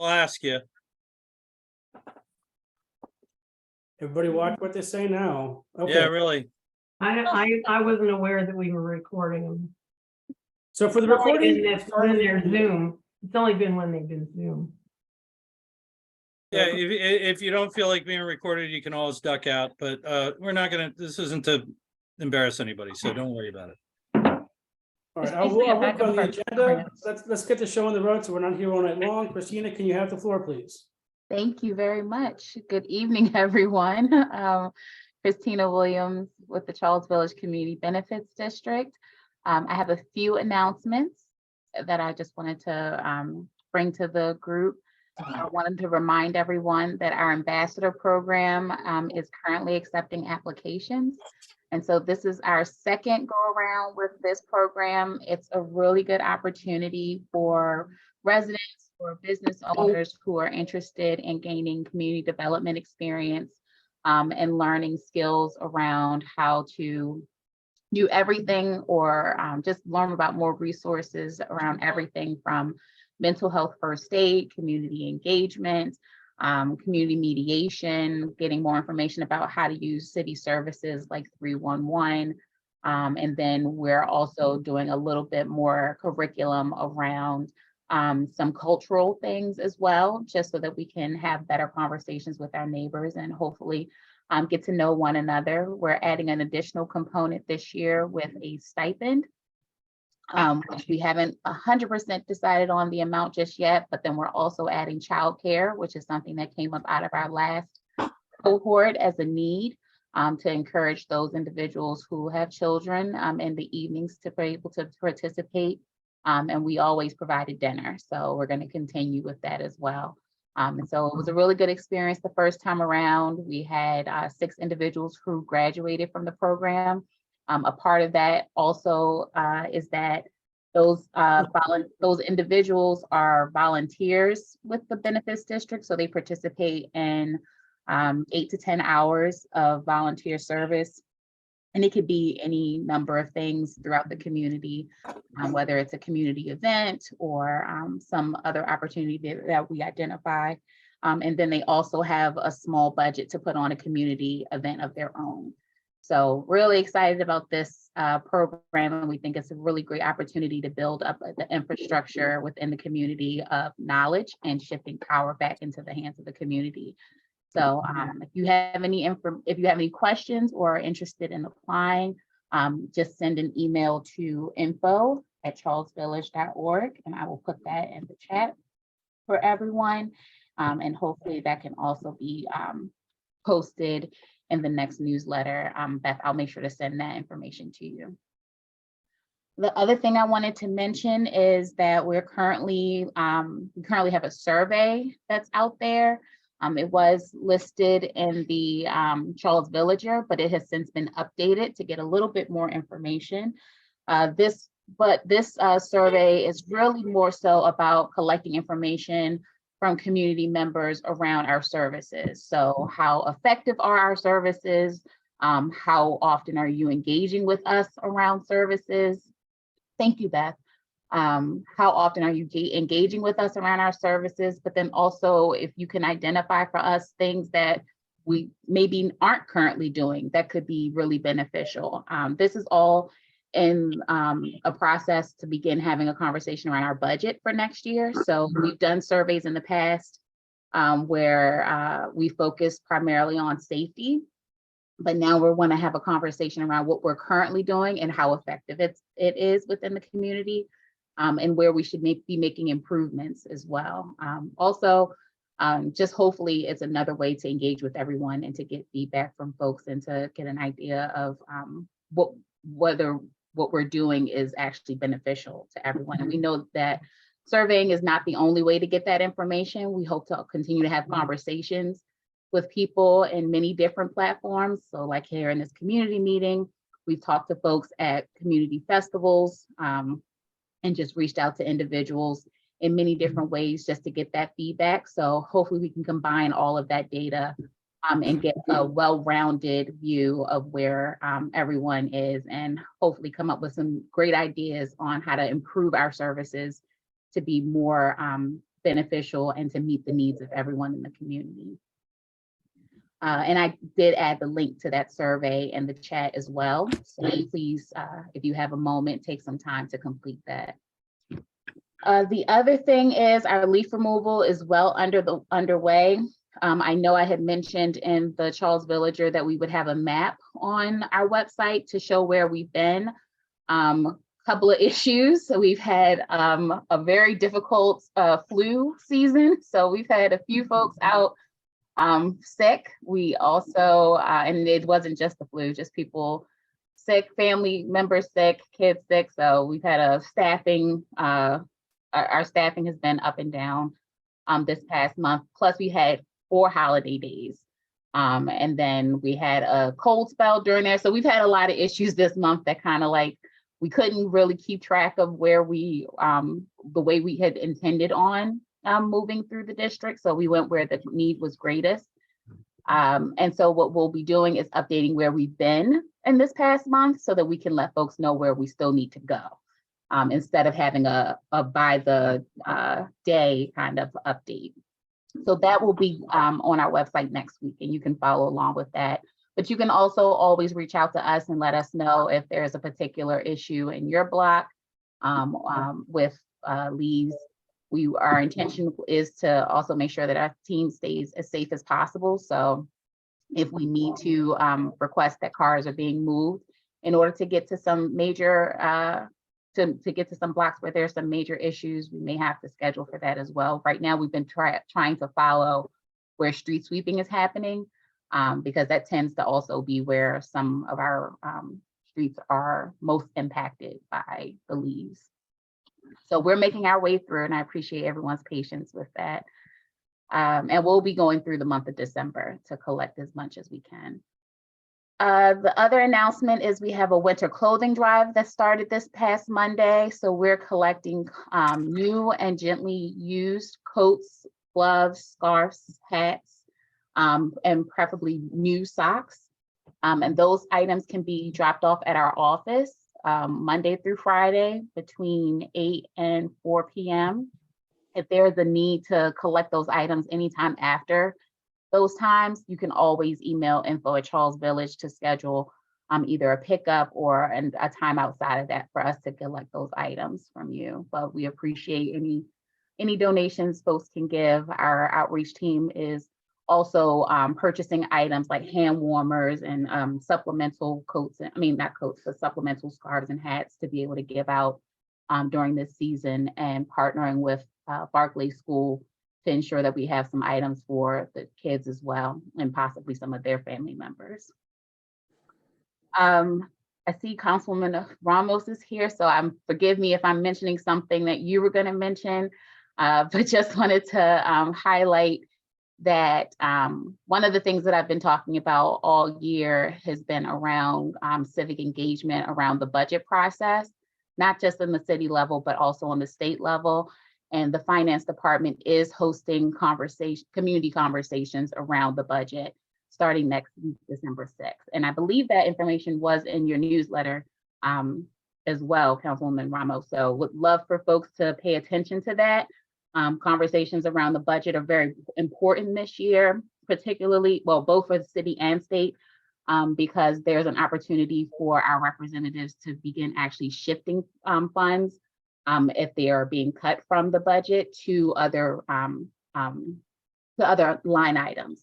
I'll ask you. Everybody watch what they say now. Yeah, Okay, really. I wasn't aware that we were recording them. so for the It's only recording, been when they're Zoom. It's only been when they've been Zoom. Yeah, if you don't feel like being recorded, you can always duck out, but we're not gonna, this isn't to embarrass anybody, so don't worry about it. all right, It's I'll basically a work on the backup for agenda. programs. Let's get the show on the road so we're not here all night long. Christina, can you have the floor, please? Thank you very much. Good evening, everyone. Christina Williams with the Charles Village Community Benefits District. I have a few announcements that I just wanted to bring to the group. I wanted to remind everyone that our ambassador program is currently accepting applications. And so this is our second go around with this program. It's a really good opportunity for residents or business owners who are interested in gaining community development experience and learning skills around how to do everything or just learn about more resources around everything from mental health first aid, community engagement, community mediation, getting more information about how to use city services like 311. And then we're also doing a little bit more curriculum around some cultural things as well, just so that we can have better conversations with our neighbors and hopefully get to know one another. We're adding an additional component this year with a stipend, which we haven't 100% decided on the amount just yet, but then we're also adding childcare, which is something that came up out of our last cohort as a need to encourage those individuals who have children in the evenings to be able to participate. And we always provided dinner, so we're going to continue with that as well. And so it was a really good experience the first time around. We had 6 individuals who graduated from the program. A part of that also is that those individuals are volunteers with the benefits district, so they participate in 8 to 10 hours of volunteer service. And it could be any number of things throughout the community, whether it's a community event or some other opportunity that we identify. And then they also have a small budget to put on a community event of their own. So really excited about this program, and we think it's a really great opportunity to build up the infrastructure within the community of knowledge and shifting power back into the hands of the community. So if you have any questions or are interested in applying, just send an email to info@charlesvillage.org, and I will put that in the chat for everyone. And hopefully that can also be posted in the next newsletter. Beth, I'll make sure to send that information to you. The other thing I wanted to mention is that we currently have a survey that's out there. It was listed in the Charles Villager, but it has since been updated to get a little bit more information. This survey is really more so about collecting information from community members around our services. So how effective are our services? How often are you engaging with us around services? Thank you, Beth. How often are you engaging with us around our services? But then also if you can identify for us things that we maybe aren't currently doing that could be really beneficial. This is all in a process to begin having a conversation around our budget for next year. So we've done surveys in the past where we focus primarily on safety, but now we want to have a conversation around what we're currently doing and how effective it is within the community, and where we should be making improvements as well. Just hopefully it's another way to engage with everyone and to get feedback from folks and to get an idea of whether what we're doing is actually beneficial to everyone. And we know that surveying is not the only way to get that information. We hope to continue to have conversations with people in many different platforms. So like here in this community meeting, we've talked to folks at community festivals and just reached out to individuals in many different ways just to get that feedback. So hopefully we can combine all of that data and get a well-rounded view of where everyone is, and hopefully come up with some great ideas on how to improve our services to be more beneficial and to meet the needs of everyone in the community. And I did add the link to that survey in the chat as well. So please, if you have a moment, take some time to complete that. The other thing is our leaf removal is well underway. I know I had mentioned in the Charles Villager that we would have a map on our website to show where we've been. Couple of issues. So we've had a very difficult flu season. So we've had a few folks out sick. We also, and it wasn't just the flu, just people sick, family members sick, kids sick. So we've had a staffing, our staffing has been up and down this past month. Plus we had 4 holiday days. And then we had a cold spell during there. So we've had a lot of issues this month that kind of like, we couldn't really keep track of where we, the way we had intended on moving through the district. So we went where the need was greatest. And so what we'll be doing is updating where we've been in this past month so that we can let folks know where we still need to go, instead of having a by the day kind of update. So that will be on our website next week, and you can follow along with that. But you can also always reach out to us and let us know if there's a particular issue in your block with leaves. Our intention is to also make sure that our team stays as safe as possible. So if we need to request that cars are being moved in order to get to some major, to get to some blocks where there's some major issues, we may have to schedule for that as well. Right now, we've been trying to follow where street sweeping is happening, because that tends to also be where some of our streets are most impacted by the leaves. So we're making our way through, and I appreciate everyone's patience with that. And we'll be going through the month of December to collect as much as we can. The other announcement is we have a winter clothing drive that started this past Monday. So we're collecting new and gently used coats, gloves, scarves, hats, and preferably new socks. And those items can be dropped off at our office Monday through Friday between 8 and 4 p.m. If there's a need to collect those items anytime after those times, you can always email info@Charles Village to schedule either a pickup or a time outside of that for us to collect those items from you. But we appreciate any donations folks can give. Our outreach team is also purchasing items like hand warmers and supplemental coats, not coats, but supplemental scarves and hats to be able to give out during this season, and partnering with Barclay School to ensure that we have some items for the kids as well, and possibly some of their family members. I see Councilwoman Ramos is here, so forgive me if I'm mentioning something that you were going to mention, but just wanted to highlight that one of the things that I've been talking about all year has been around civic engagement around the budget process, not just in the city level, but also on the state level. And the finance department is hosting community conversations around the budget starting next week, December 6th. And I believe that information was in your newsletter as well, Councilwoman Ramos. So would love for folks to pay attention to that. Conversations around the budget are very important this year, particularly, well, both for the city and state, because there's an opportunity for our representatives to begin actually shifting funds if they are being cut from the budget to other line items.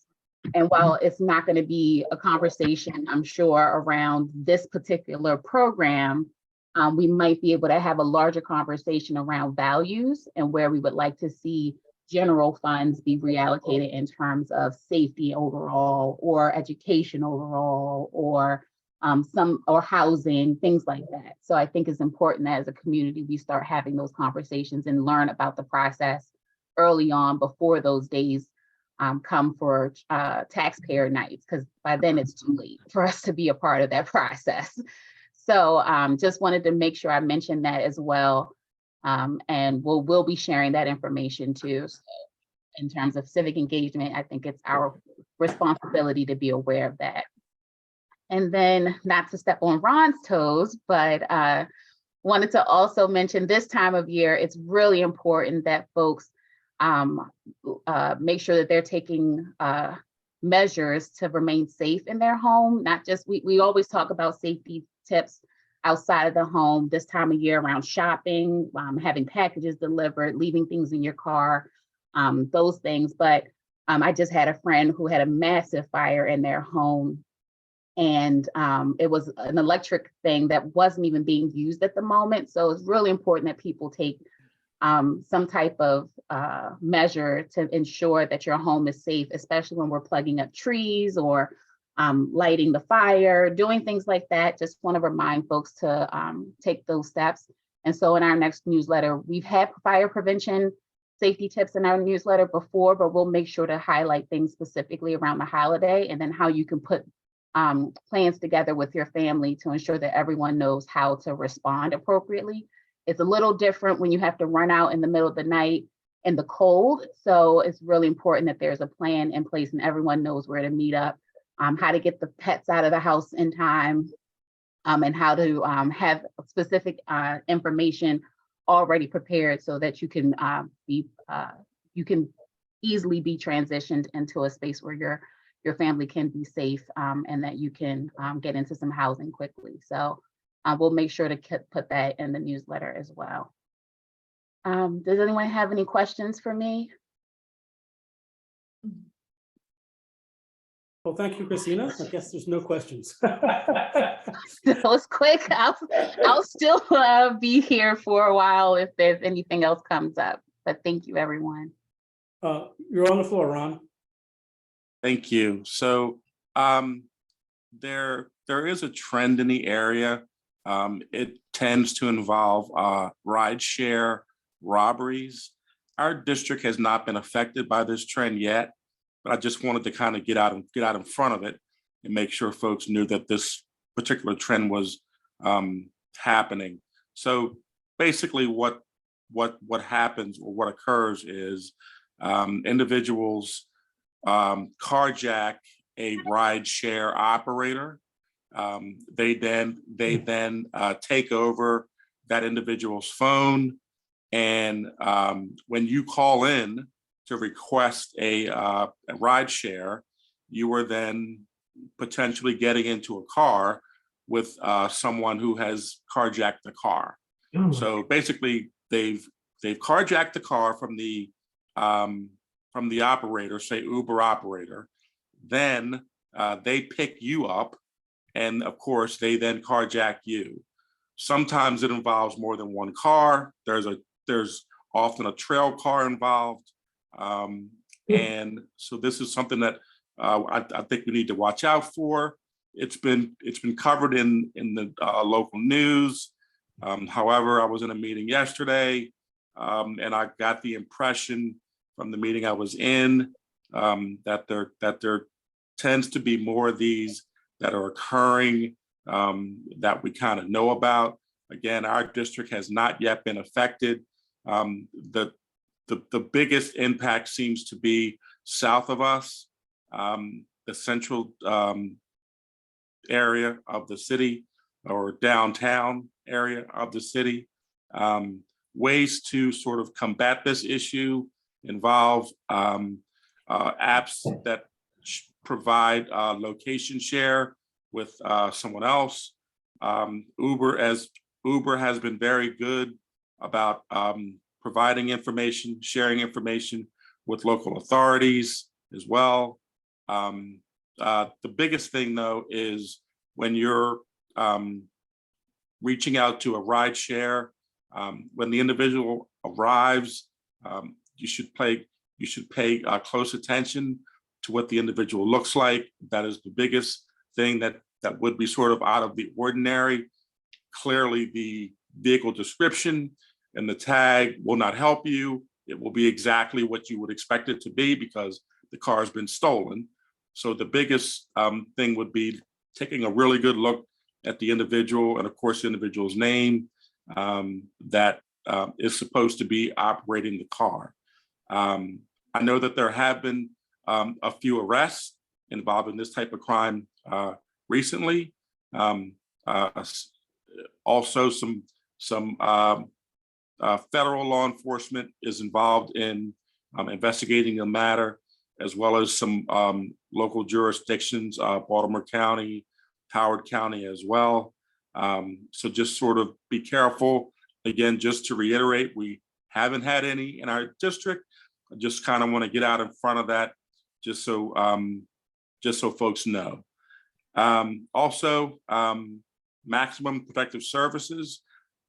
And while it's not going to be a conversation, I'm sure, around this particular program, we might be able to have a larger conversation around values and where we would like to see general funds be reallocated in terms of safety overall, or education overall, or housing, things like that. So I think it's important that as a community, we start having those conversations and learn about the process early on before those days come for taxpayer nights, because by then it's too late for us to be a part of that process. So just wanted to make sure I mentioned that as well. And we'll be sharing that information too. So in terms of civic engagement, I think it's our responsibility to be aware of that. And then, not to step on Ron's toes, but wanted to also mention this time of year, it's really important that folks make sure that they're taking measures to remain safe in their home. Not just, we always talk about safety tips outside of the home this time of year around shopping, having packages delivered, leaving things in your car, those things. But I just had a friend who had a massive fire in their home, and it was an electric thing that wasn't even being used at the moment. So it's really important that people take some type of measure to ensure that your home is safe, especially when we're plugging up trees or lighting the fire, doing things like that. Just want to remind folks to take those steps. And so in our next newsletter, we've had fire prevention safety tips in our newsletter before, but we'll make sure to highlight things specifically around the holiday, and then how you can put plans together with your family to ensure that everyone knows how to respond appropriately. It's a little different when you have to run out in the middle of the night in the cold. So it's really important that there's a plan in place and everyone knows where to meet up, how to get the pets out of the house in time, and how to have specific information already prepared so that you can easily be transitioned into a space where your family can be safe, and that you can get into some housing quickly. So we'll make sure to put that in the newsletter as well. Does anyone have any questions for me? Well, thank you, Christina. I guess there's no questions. That was quick. I'll still be here for a while if there's anything else comes up. But thank you, everyone. You're on the floor, Ron. Thank you. So there is a trend in the area. It tends to involve rideshare robberies. Our district has not been affected by this trend yet, but I just wanted to kind of get out in front of it and make sure folks knew that this particular trend was happening. So basically, what happens or what occurs is individuals carjack a rideshare operator. They then take over that individual's phone, and when you call in to request a rideshare, you are then potentially getting into a car with someone who has carjacked the car. So basically, they've carjacked the car from the operator, say Uber operator. Then they pick you up, and of course, they then carjack you. Sometimes it involves more than one car. There's often a trail car involved. And so this is something that I think we need to watch out for. It's been covered in the local news. However, I was in a meeting yesterday, and I got the impression from the meeting I was in that there tends to be more of these that are occurring that we kind of know about. Again, our district has not yet been affected. The biggest impact seems to be south of us, the central area of the city or downtown area of the city. Ways to sort of combat this issue involve apps that provide location share with someone else. Uber has been very good about providing information, sharing information with local authorities as well. The biggest thing, though, is when you're reaching out to a ride share, when the individual arrives, you should pay close attention to what the individual looks like. That is the biggest thing that would be sort of out of the ordinary. Clearly, the vehicle description and the tag will not help you. It will be exactly what you would expect it to be because the car has been stolen. So the biggest thing would be taking a really good look at the individual and, of course, the individual's name that is supposed to be operating the car. I know that there have been a few arrests involving this type of crime recently. Also, some federal law enforcement is involved in investigating the matter, as well as some local jurisdictions, Baltimore County, Howard County as well. So just sort of be careful. Again, just to reiterate, we haven't had any in our district. I just kind of want to get out in front of that, just so folks know. Also, Maximum Protective Services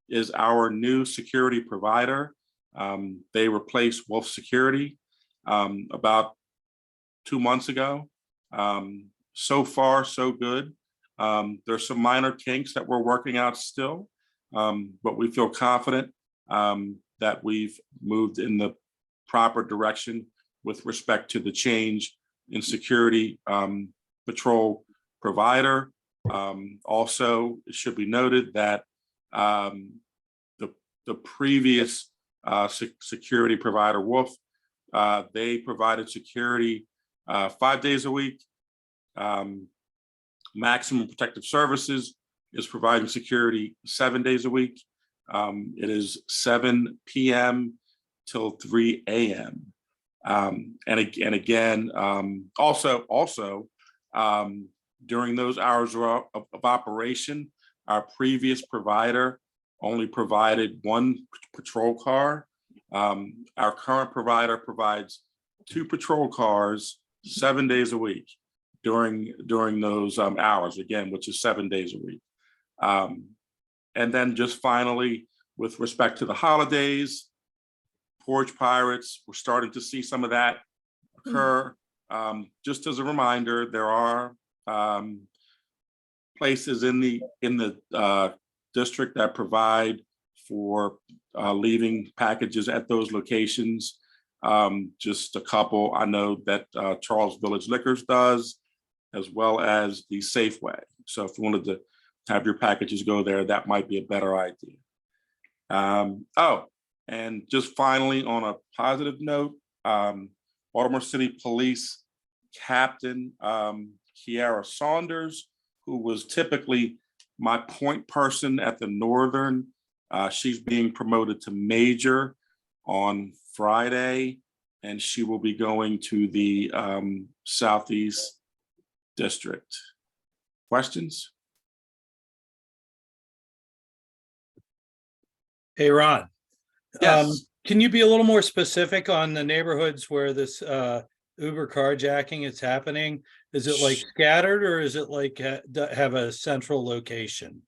is our new security provider. They replaced Wolf Security about 2 months ago. So far, so good. There's some minor kinks that we're working out still, but we feel confident that we've moved in the proper direction with respect to the change in security patrol provider. Also, it should be noted that the previous security provider, Wolf, they provided security 5 days a week. Maximum Protective Services is providing security 7 days a week. It is 7 p.m. till 3 a.m. And again, also during those hours of operation, our previous provider only provided 1 patrol car. Our current provider provides 2 patrol cars 7 days a week during those hours, again, which is 7 days a week. And then just finally, with respect to the holidays, porch pirates, we're starting to see some of that occur. Just as a reminder, there are places in the district that provide for leaving packages at those locations. Just a couple, I know that Charles Village Liquors does, as well as the Safeway. So if you wanted to have your packages go there, that might be a better idea. And just finally, on a positive note, Baltimore City Police Captain Kiara Saunders, who was typically my point person at the Northern, she's being promoted to Major on Friday, and she will be going to the Southeast District. Questions? Hey, Ron. Yes. Can you be a little more specific on the neighborhoods where this Uber carjacking is happening? Is it like scattered, or is it like have a central location?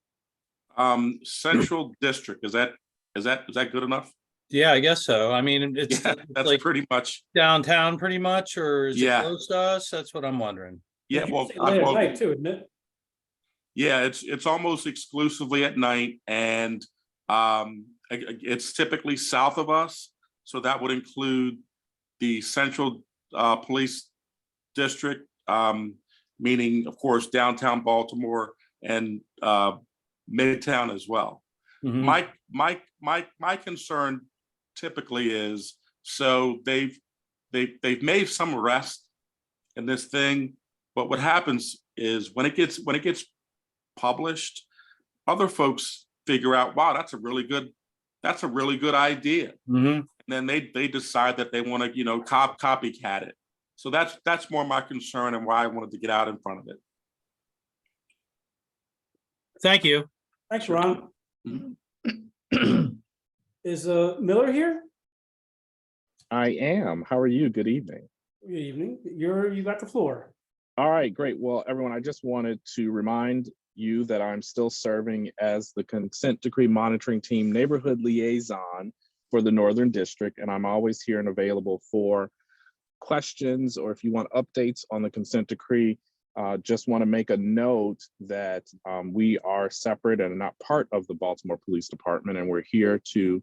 Central District, is that good enough? Yeah, I guess so. I mean, it's Yeah, that's like pretty much. downtown pretty much, or is it Yeah. close to us? That's what I'm wondering. Yeah, well, Late at night too, isn't it? yeah, it's almost exclusively at night, and it's typically south of us. So that would include the Central Police District, meaning, of course, downtown Baltimore and Midtown as well. Mhm. My concern typically is, so they've made some arrests in this thing, but what happens is when it gets published, other folks figure out, wow, that's a really good idea. Mhm. And then they decide that they want to, copycat it. So that's more my concern and why I wanted to get out in front of it. Thank you. Thanks, Ron. Mhm. Is Miller here? I am. How are you? Good evening. Good evening. You got the floor. All right, great. Well, everyone, I just wanted to remind you that I'm still serving as the consent decree monitoring team neighborhood liaison for the Northern District, and I'm always here and available for questions, or if you want updates on the consent decree. Just want to make a note that we are separate and not part of the Baltimore Police Department, and we're here to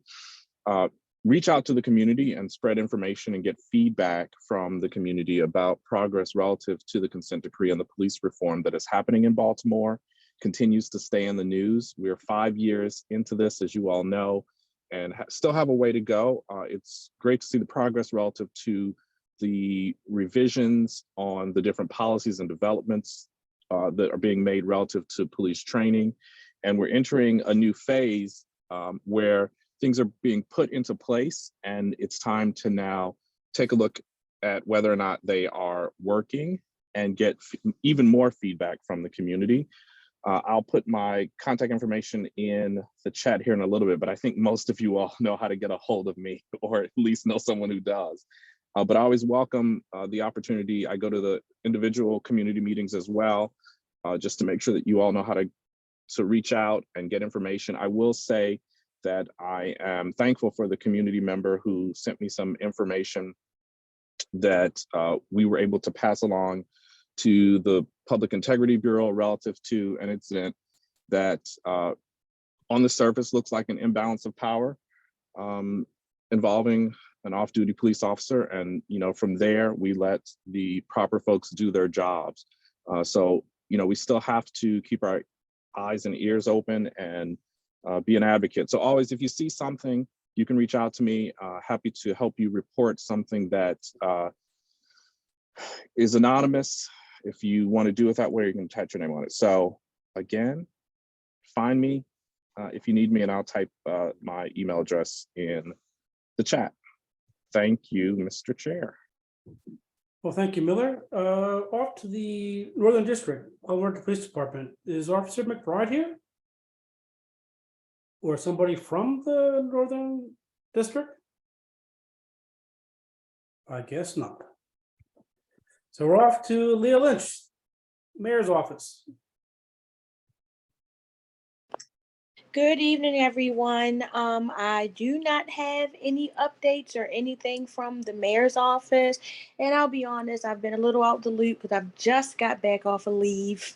reach out to the community and spread information and get feedback from the community about progress relative to the consent decree and the police reform that is happening in Baltimore, continues to stay in the news. We're 5 years into this, as you all know, and still have a way to go. It's great to see the progress relative to the revisions on the different policies and developments that are being made relative to police training. And we're entering a new phase where things are being put into place, and it's time to now take a look at whether or not they are working and get even more feedback from the community. I'll put my contact information in the chat here in a little bit, but I think most of you all know how to get a hold of me, or at least know someone who does. But I always welcome the opportunity. I go to the individual community meetings as well, just to make sure that you all know how to reach out and get information. I will say that I am thankful for the community member who sent me some information that we were able to pass along to the Public Integrity Bureau relative to an incident that on the surface looks like an imbalance of power involving an off-duty police officer. And, from there, we let the proper folks do their jobs. So, we still have to keep our eyes and ears open and be an advocate. So always, if you see something, you can reach out to me. Happy to help you report something that is anonymous. If you want to do it that way, you can touch your name on it. So again, find me if you need me, and I'll type my email address in the chat. Thank you, Mr. Chair. Well, thank you, Miller. Off to the Northern District, Baltimore Police Department. Is Officer McBride here? Or somebody from the Northern District? I guess not. So we're off to Leah Lynch, Mayor's office. Good evening, everyone. I do not have any updates or anything from the mayor's office. And I'll be honest, I've been a little out the loop because I've just got back off of leave.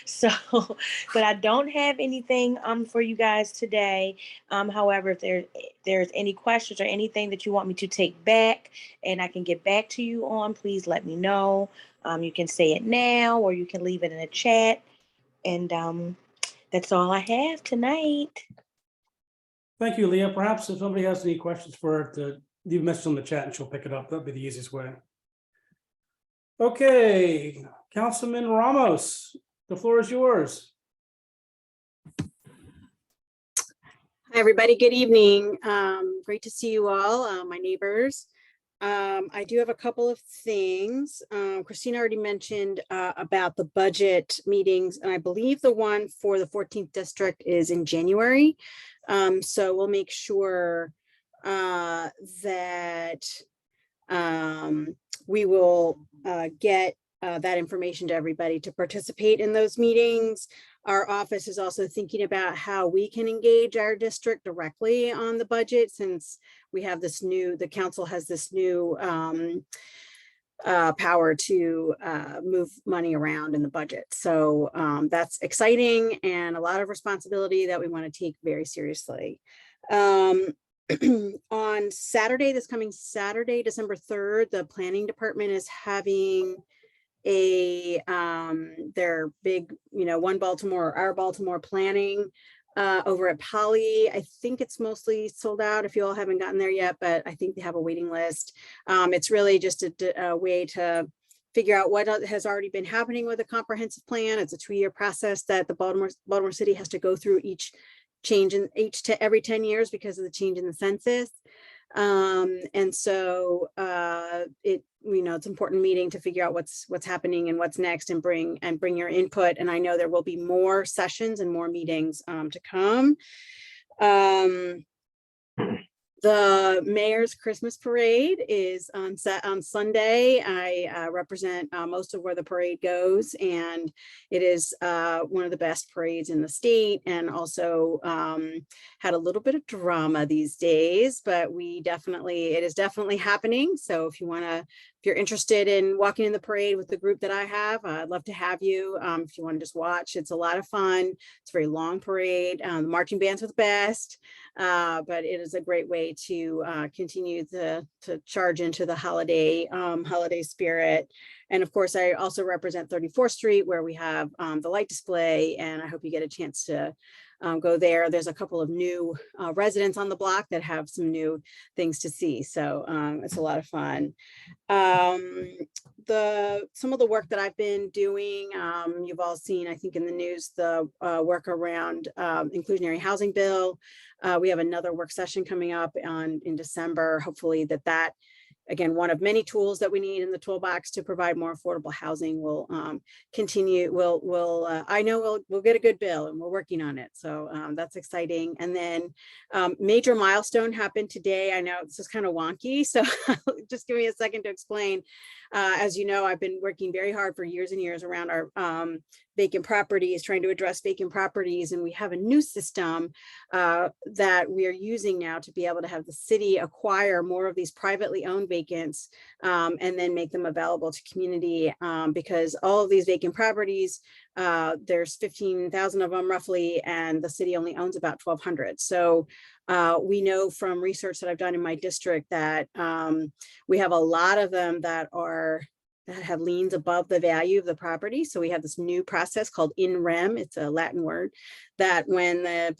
So, but I don't have anything for you guys today. However, if there's any questions or anything that you want me to take back and I can get back to you on, please let me know. You can say it now or you can leave it in the chat. And that's all I have tonight. Thank you, Leah. Perhaps if somebody has any questions for her, to leave a message in the chat and she'll pick it up. That'd be the easiest way. Okay, Councilman Ramos, the floor is yours. Hi, everybody. Good evening. Great to see you all, my neighbors. I do have a couple of things. Christina already mentioned about the budget meetings, and I believe the one for the 14th district is in January. So we'll make sure that we will get that information to everybody to participate in those meetings. Our office is also thinking about how we can engage our district directly on the budget, since we have this new, the council has this new power to move money around in the budget. So that's exciting and a lot of responsibility that we want to take very seriously. On Saturday, this coming Saturday, December 3rd, the planning department is having their big, One Baltimore, Our Baltimore planning over at Poly. I think it's mostly sold out if you all haven't gotten there yet, but I think they have a waiting list. It's really just a way to figure out what has already been happening with a comprehensive plan. It's a 2-year process that the Baltimore City has to go through every 10 years because of the change in the census. And so it's an important meeting to figure out what's happening and what's next, and bring your input. And I know there will be more sessions and more meetings to come. The mayor's Christmas parade is on Sunday. I represent most of where the parade goes, and it is one of the best parades in the state, and also had a little bit of drama these days, but it is definitely happening. So if you're interested in walking in the parade with the group that I have, I'd love to have you. If you want to just watch, it's a lot of fun. It's a very long parade. The marching bands are the best, but it is a great way to continue to charge into the holiday spirit. And of course, I also represent 34th Street, where we have the light display, and I hope you get a chance to go there. There's a couple of new residents on the block that have some new things to see. So it's a lot of fun. Some of the work that I've been doing, you've all seen, I think in the news, the work around inclusionary housing bill. We have another work session coming up in December. Hopefully that again, one of many tools that we need in the toolbox to provide more affordable housing. We'll continue, I know we'll get a good bill, and we're working on it. So that's exciting. And then major milestone happened today. I know this is kind of wonky, so just give me a second to explain. As you know, I've been working very hard for years and years around our vacant properties, trying to address vacant properties. And we have a new system that we are using now to be able to have the city acquire more of these privately owned vacants and then make them available to community, because all of these vacant properties, there's 15,000 of them roughly, and the city only owns about 1,200. So we know from research that I've done in my district that we have a lot of them that have liens above the value of the property. So we have this new process called in rem. It's a Latin word that when the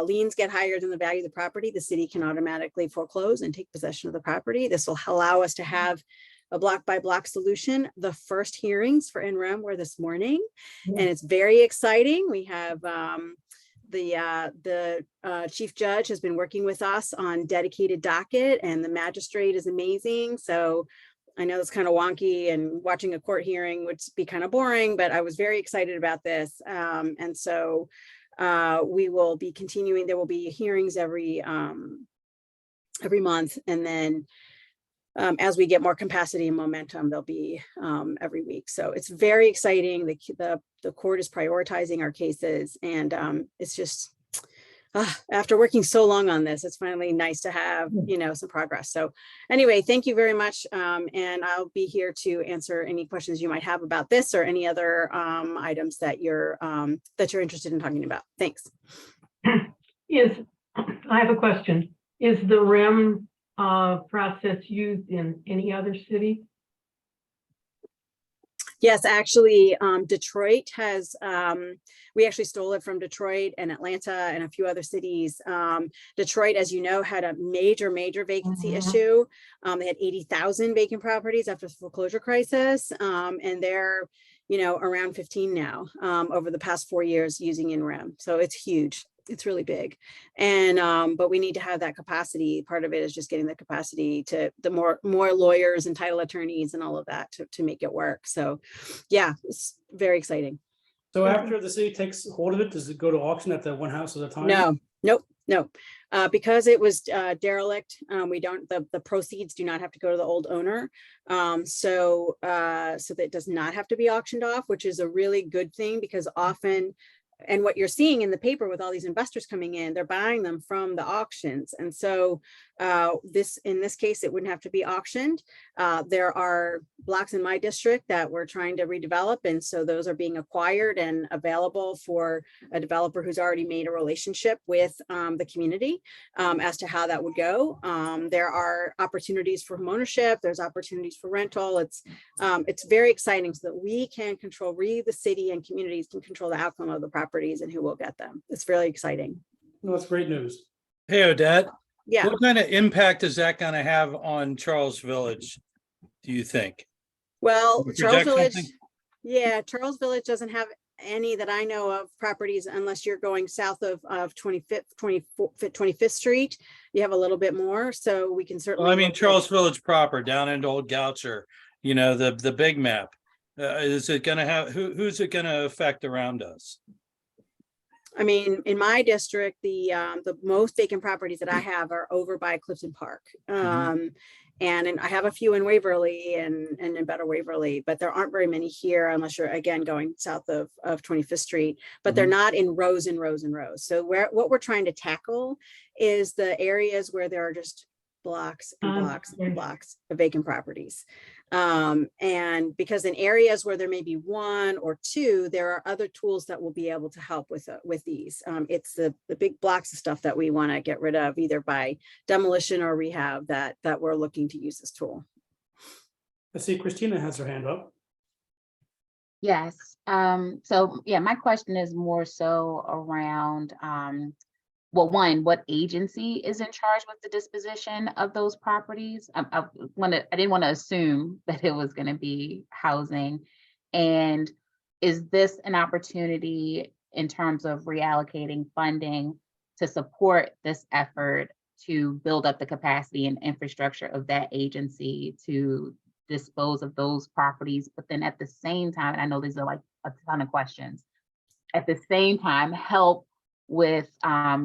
liens get higher than the value of the property, the city can automatically foreclose and take possession of the property. This will allow us to have a block by block solution. The first hearings for in rem were this morning, and it's very exciting. We have the chief judge has been working with us on dedicated docket, and the magistrate is amazing. So I know it's kind of wonky, and watching a court hearing would be kind of boring, but I was very excited about this. And so we will be continuing. There will be hearings every month. And then as we get more capacity and momentum, there'll be every week. So it's very exciting. The court is prioritizing our cases, and it's just, after working so long on this, it's finally nice to have, some progress. So anyway, thank you very much. And I'll be here to answer any questions you might have about this or any other items that you're interested in talking about. Thanks. I have a question. Is the REM process used in any other city? Yes, actually, Detroit has, we actually stole it from Detroit and Atlanta and a few other cities. Detroit, as you know, had a major vacancy issue. They had 80,000 vacant properties after the foreclosure crisis. And they're, around 15 now over the past 4 years using in-rem. So it's huge. It's really big. And but we need to have that capacity. Part of it is just getting the capacity to the more lawyers and title attorneys and all of that to make it work. So yeah, it's very exciting. So after the city takes hold of it, does it go to auction at the one house at a time? No. Because it was derelict, the proceeds do not have to go to the old owner. So that does not have to be auctioned off, which is a really good thing, because often, and what you're seeing in the paper with all these investors coming in, they're buying them from the auctions. And so in this case, it wouldn't have to be auctioned. There are blocks in my district that we're trying to redevelop. And so those are being acquired and available for a developer who's already made a relationship with the community as to how that would go. There are opportunities for homeownership. There's opportunities for rental. It's very exciting, so that we can control, the city and communities can control the outcome of the properties and who will get them. It's really exciting. No, that's great news. Hey, Odette. Yeah. What kind of impact is that going to have on Charles Village, do you think? Well, Can you Charles project Village, something? yeah, Charles Village doesn't have any that I know of properties, unless you're going south of 25th Street. You have a little bit more, so we can certainly. Well, I mean, Charles Village proper, down into Old Goucher, the big map. Is it going to have, who's it going to affect around us? I mean, in my district, the most vacant properties that I have are over by Clifton Park. And I have a few in Waverly and in Better Waverly, but there aren't very many here, unless you're, again, going south of 25th Street, but they're not in rows and rows and rows. So what we're trying to tackle is the areas where there are just blocks and blocks and blocks of vacant properties. And because in areas where there may be one or two, there are other tools that will be able to help with these. It's the big blocks of stuff that we want to get rid of, either by demolition or rehab, that we're looking to use this tool. I see Christina has her hand up. Yes. So yeah, my question is more so around, well, one, what agency is in charge with the disposition of those properties? I didn't want to assume that it was going to be housing. And is this an opportunity in terms of reallocating funding to support this effort to build up the capacity and infrastructure of that agency to dispose of those properties. But then at the same time, and I know these are like a ton of questions, at the same time, help with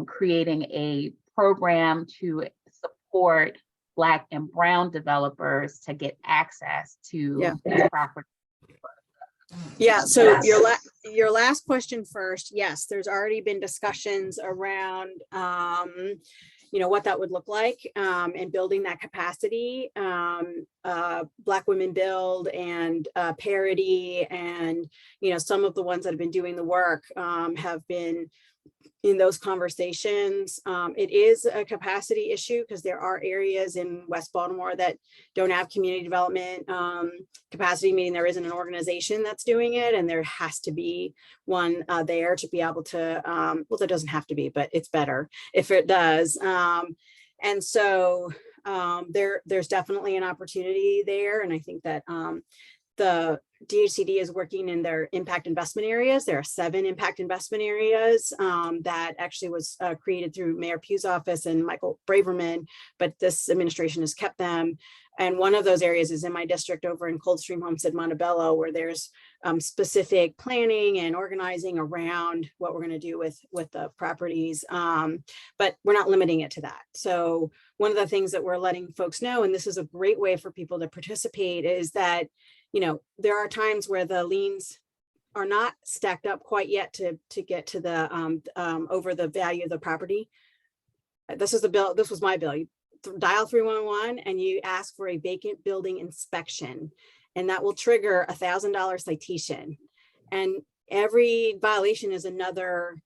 creating a program to support Black and Brown developers to get access to these properties. Yeah, so your last question first. Yes, there's already been discussions around what that would look like, and building that capacity. Black Women Build and Parity, and some of the ones that have been doing the work have been in those conversations. It is a capacity issue because there are areas in West Baltimore that don't have community development capacity, meaning there isn't an organization that's doing it, and there has to be one there to be able to, well, there doesn't have to be, but it's better if it does. And so there's definitely an opportunity there. And I think that the DHCD is working in their impact investment areas. There are 7 impact investment areas that actually was created through Mayor Pugh's office and Michael Braverman, but this administration has kept them. And one of those areas is in my district over in Coldstream Homestead, Montebello, where there's specific planning and organizing around what we're going to do with the properties. But we're not limiting it to that. So one of the things that we're letting folks know, and this is a great way for people to participate, is that there are times where the liens are not stacked up quite yet to get to the over the value of the property. This is the bill. This was my bill. You dial 311 and you ask for a vacant building inspection, and that will trigger $1,000 citation. And every violation is another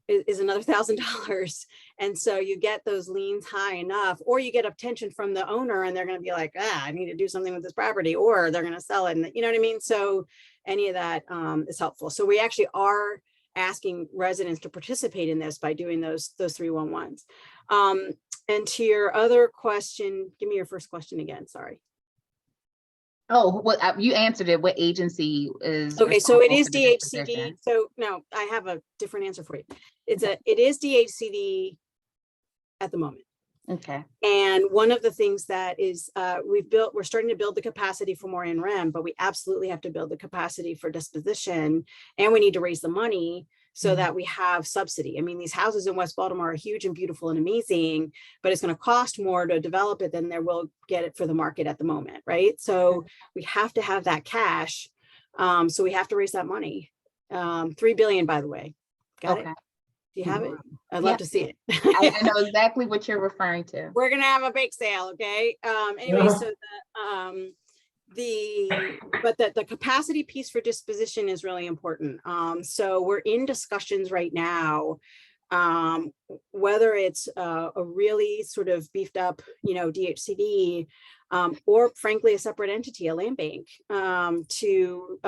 $1,000. And so you get those liens high enough, or you get attention from the owner and they're going to be like, I need to do something with this property, or they're going to sell it. And you know what I mean? So any of that is helpful. So we actually are asking residents to participate in this by doing those 311s. And to your other question, give me your first question again. Sorry. Oh, well, you answered it. What agency is? Okay, so it is responsible for the DHCD. disposition? So no, I have a different answer for you. It is DHCD at the moment. Okay. And one of the things that is we're starting to build the capacity for more in REM, but we absolutely have to build the capacity for disposition, and we need to raise the money so that we have subsidy. I mean, these houses in West Baltimore are huge and beautiful and amazing, but it's going to cost more to develop it than there will get it for the market at the moment, right? So we have to have that cash. So we have to raise that money. $3 billion, by the way. Got it? Do you have it? I'd love to see it. I know exactly what you're referring to. We're gonna have a bake sale, okay? Anyway, so the capacity piece for disposition is really important. So we're in discussions right now, whether it's a really sort of beefed up, DHCD, or frankly a separate entity, a land bank, to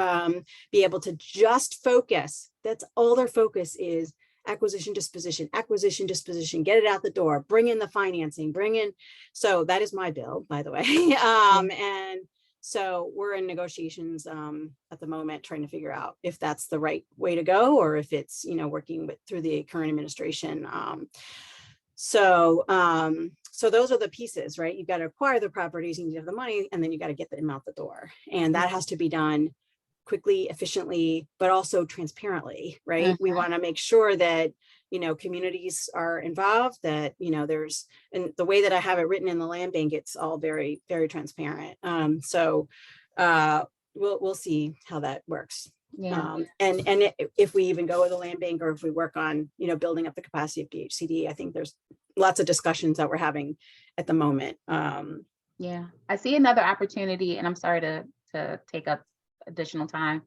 be able to just focus. That's all their focus is. Acquisition, disposition, get it out the door, bring in the financing, so that is my bill, by the way. And so we're in negotiations at the moment, trying to figure out if that's the right way to go, or if it's, working through the current administration. So those are the pieces, right? You've got to acquire the properties, you need to have the money, and then you got to get them out the door. And that has to be done quickly, efficiently, but also transparently, right? We want to make sure that, communities are involved, that, there's, and the way that I have it written in the land bank, it's all very, very transparent. So we'll see how that works. Yeah. And if we even go with a land bank, or if we work on, building up the capacity of DHCD, I think there's lots of discussions that we're having at the moment. Yeah, I see another opportunity, and I'm sorry to take up additional time.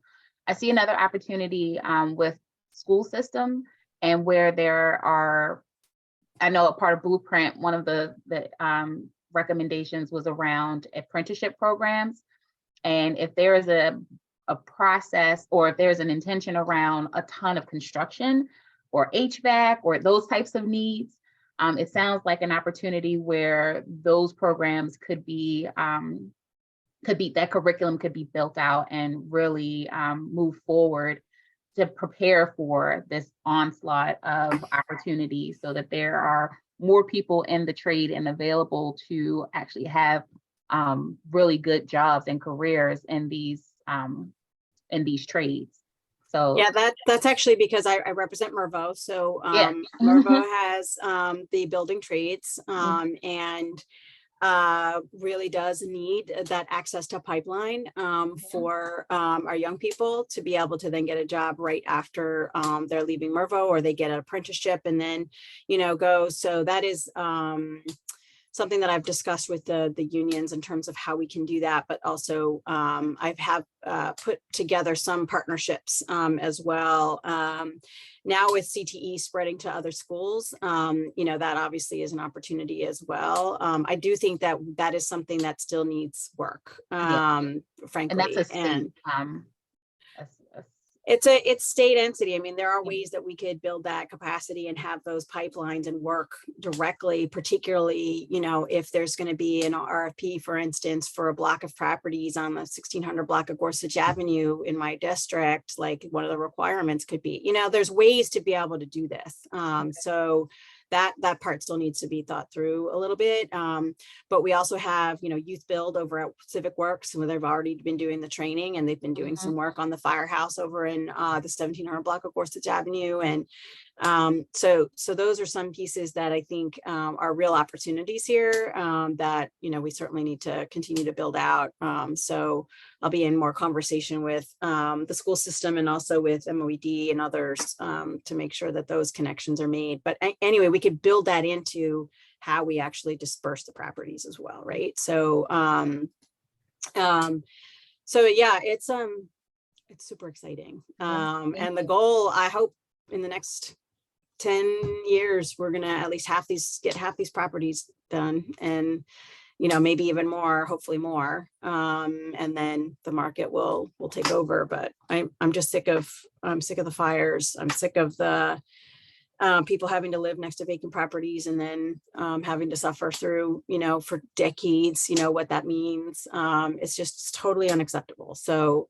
I see another opportunity with school system, and where there are, I know a part of Blueprint, one of the recommendations was around apprenticeship programs. And if there is a process, or if there's an intention around a ton of construction or HVAC or those types of needs, it sounds like an opportunity where those programs could be that curriculum could be built out and really move forward to prepare for this onslaught of opportunities, so that there are more people in the trade and available to actually have really good jobs and careers in these trades. So Yeah, that's actually because I represent Mervo. So Yeah. Mervo has the building trades Mhm. and really does need that access to pipeline for our young people to be able to then get a job right after they're leaving Mervo, or they get an apprenticeship and then, go. So that is something that I've discussed with the unions in terms of how we can do that, but also I've put together some partnerships as well. Now with CTE spreading to other schools, that obviously is an opportunity as well. I do think that is something that still needs work, and frankly. that's a state. And a- a- it's state entity. I mean, there are ways that we could build that capacity and have those pipelines and work directly, particularly, if there's going to be an RFP, for instance, for a block of properties on the 1600 block of Gorsuch Avenue in my district. Like, one of the requirements could be, there's ways to be able to do this. So that part still needs to be thought through a little bit. But we also have, Youth Build over at Civic Works, where they've already been doing the training, and they've been doing some work on the firehouse over in the 1700 block of Gorsuch Avenue. And so those are some pieces that I think are real opportunities here that, we certainly need to continue to build out. So I'll be in more conversation with the school system and also with MOED and others to make sure that those connections are made. But anyway, we could build that into how we actually disperse the properties as well, right? So yeah, it's super exciting. And the goal, I hope, in the next 10 years, we're gonna at least get half these properties done, and maybe even more, hopefully more. And then the market will take over. But I'm just sick of the fires. I'm sick of the people having to live next to vacant properties and then having to suffer through, for decades, what that means. It's just totally unacceptable. So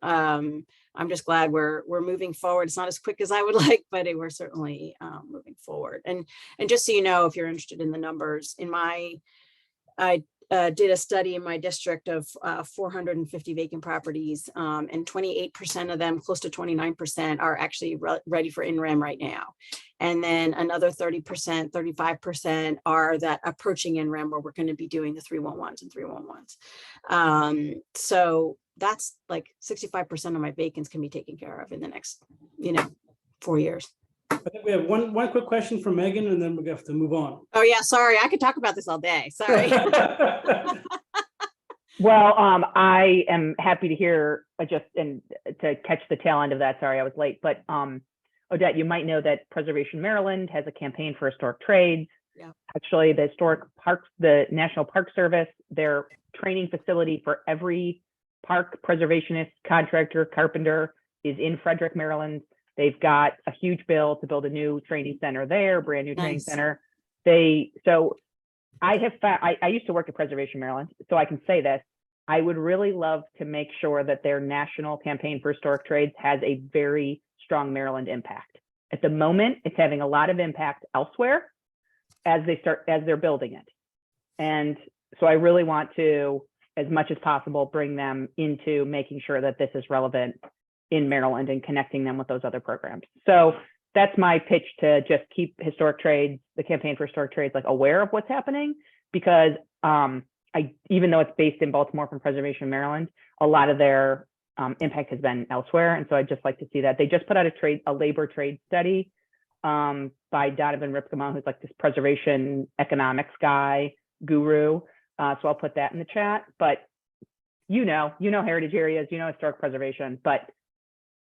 I'm just glad we're moving forward. It's not as quick as I would like, but we're certainly moving forward. And just so you know, if you're interested in the numbers, I did a study in my district of 450 vacant properties, and 28% of them, close to 29%, are actually ready for NREM right now. And then another 30%, 35% are that approaching NREM, where we're going to be doing the 311s and 311s. So that's like 65% of my vacants can be taken care of in the next, 4 years. I think we have one quick question from Megan, and then we have to move on. Oh yeah, sorry. I could talk about this all day. Sorry. Well, I am happy to hear and to catch the tail end of that. Sorry, I was late, but Odette, you might know that Preservation Maryland has a campaign for historic trades. Yeah. Actually, the historic parks, the National Park Service, their training facility for every park preservationist, contractor, carpenter is in Frederick, Maryland. They've got a huge bill to build a new training center there, brand new training center. So I have found, I used to work at Preservation Maryland, so I can say this. I would really love to make sure that their national campaign for historic trades has a very strong Maryland impact. At the moment, it's having a lot of impact elsewhere as they're building it. And so I really want to, as much as possible, bring them into making sure that this is relevant in Maryland and connecting them with those other programs. So that's my pitch, to just keep historic trades, the campaign for historic trades, like, aware of what's happening, because even though it's based in Baltimore from Preservation Maryland, a lot of their impact has been elsewhere. And so I'd just like to see that. They just put out a labor trade study by Donovan Ripkema, who's like this preservation economics guy, guru. So I'll put that in the chat. But heritage areas, historic preservation, but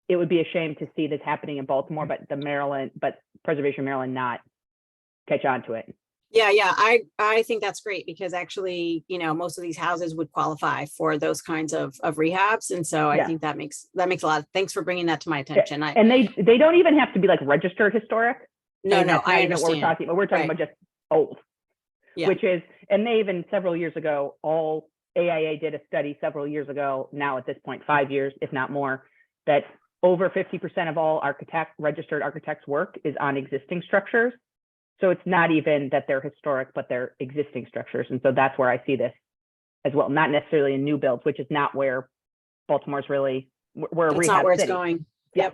it would be a shame to see this happening in Baltimore, but Preservation Maryland not catch on to it. Yeah, I think that's great, because actually, most of these houses would qualify for those kinds of rehabs. And so I think that makes a lot of, thanks for bringing that to my attention. And they don't even have to be like registered historic. No, I understand. What we're talking about. We're talking about just old, which is, and they even several years ago, AIA did a study several years ago, now at this point, 5 years, if not more, that over 50% of all registered architects' work is on existing structures. So it's not even that they're historic, but they're existing structures. And so that's where I see this as well, not necessarily in new builds, which is not where Baltimore's really, we're a That's not rehab where it's city. going. Yeah.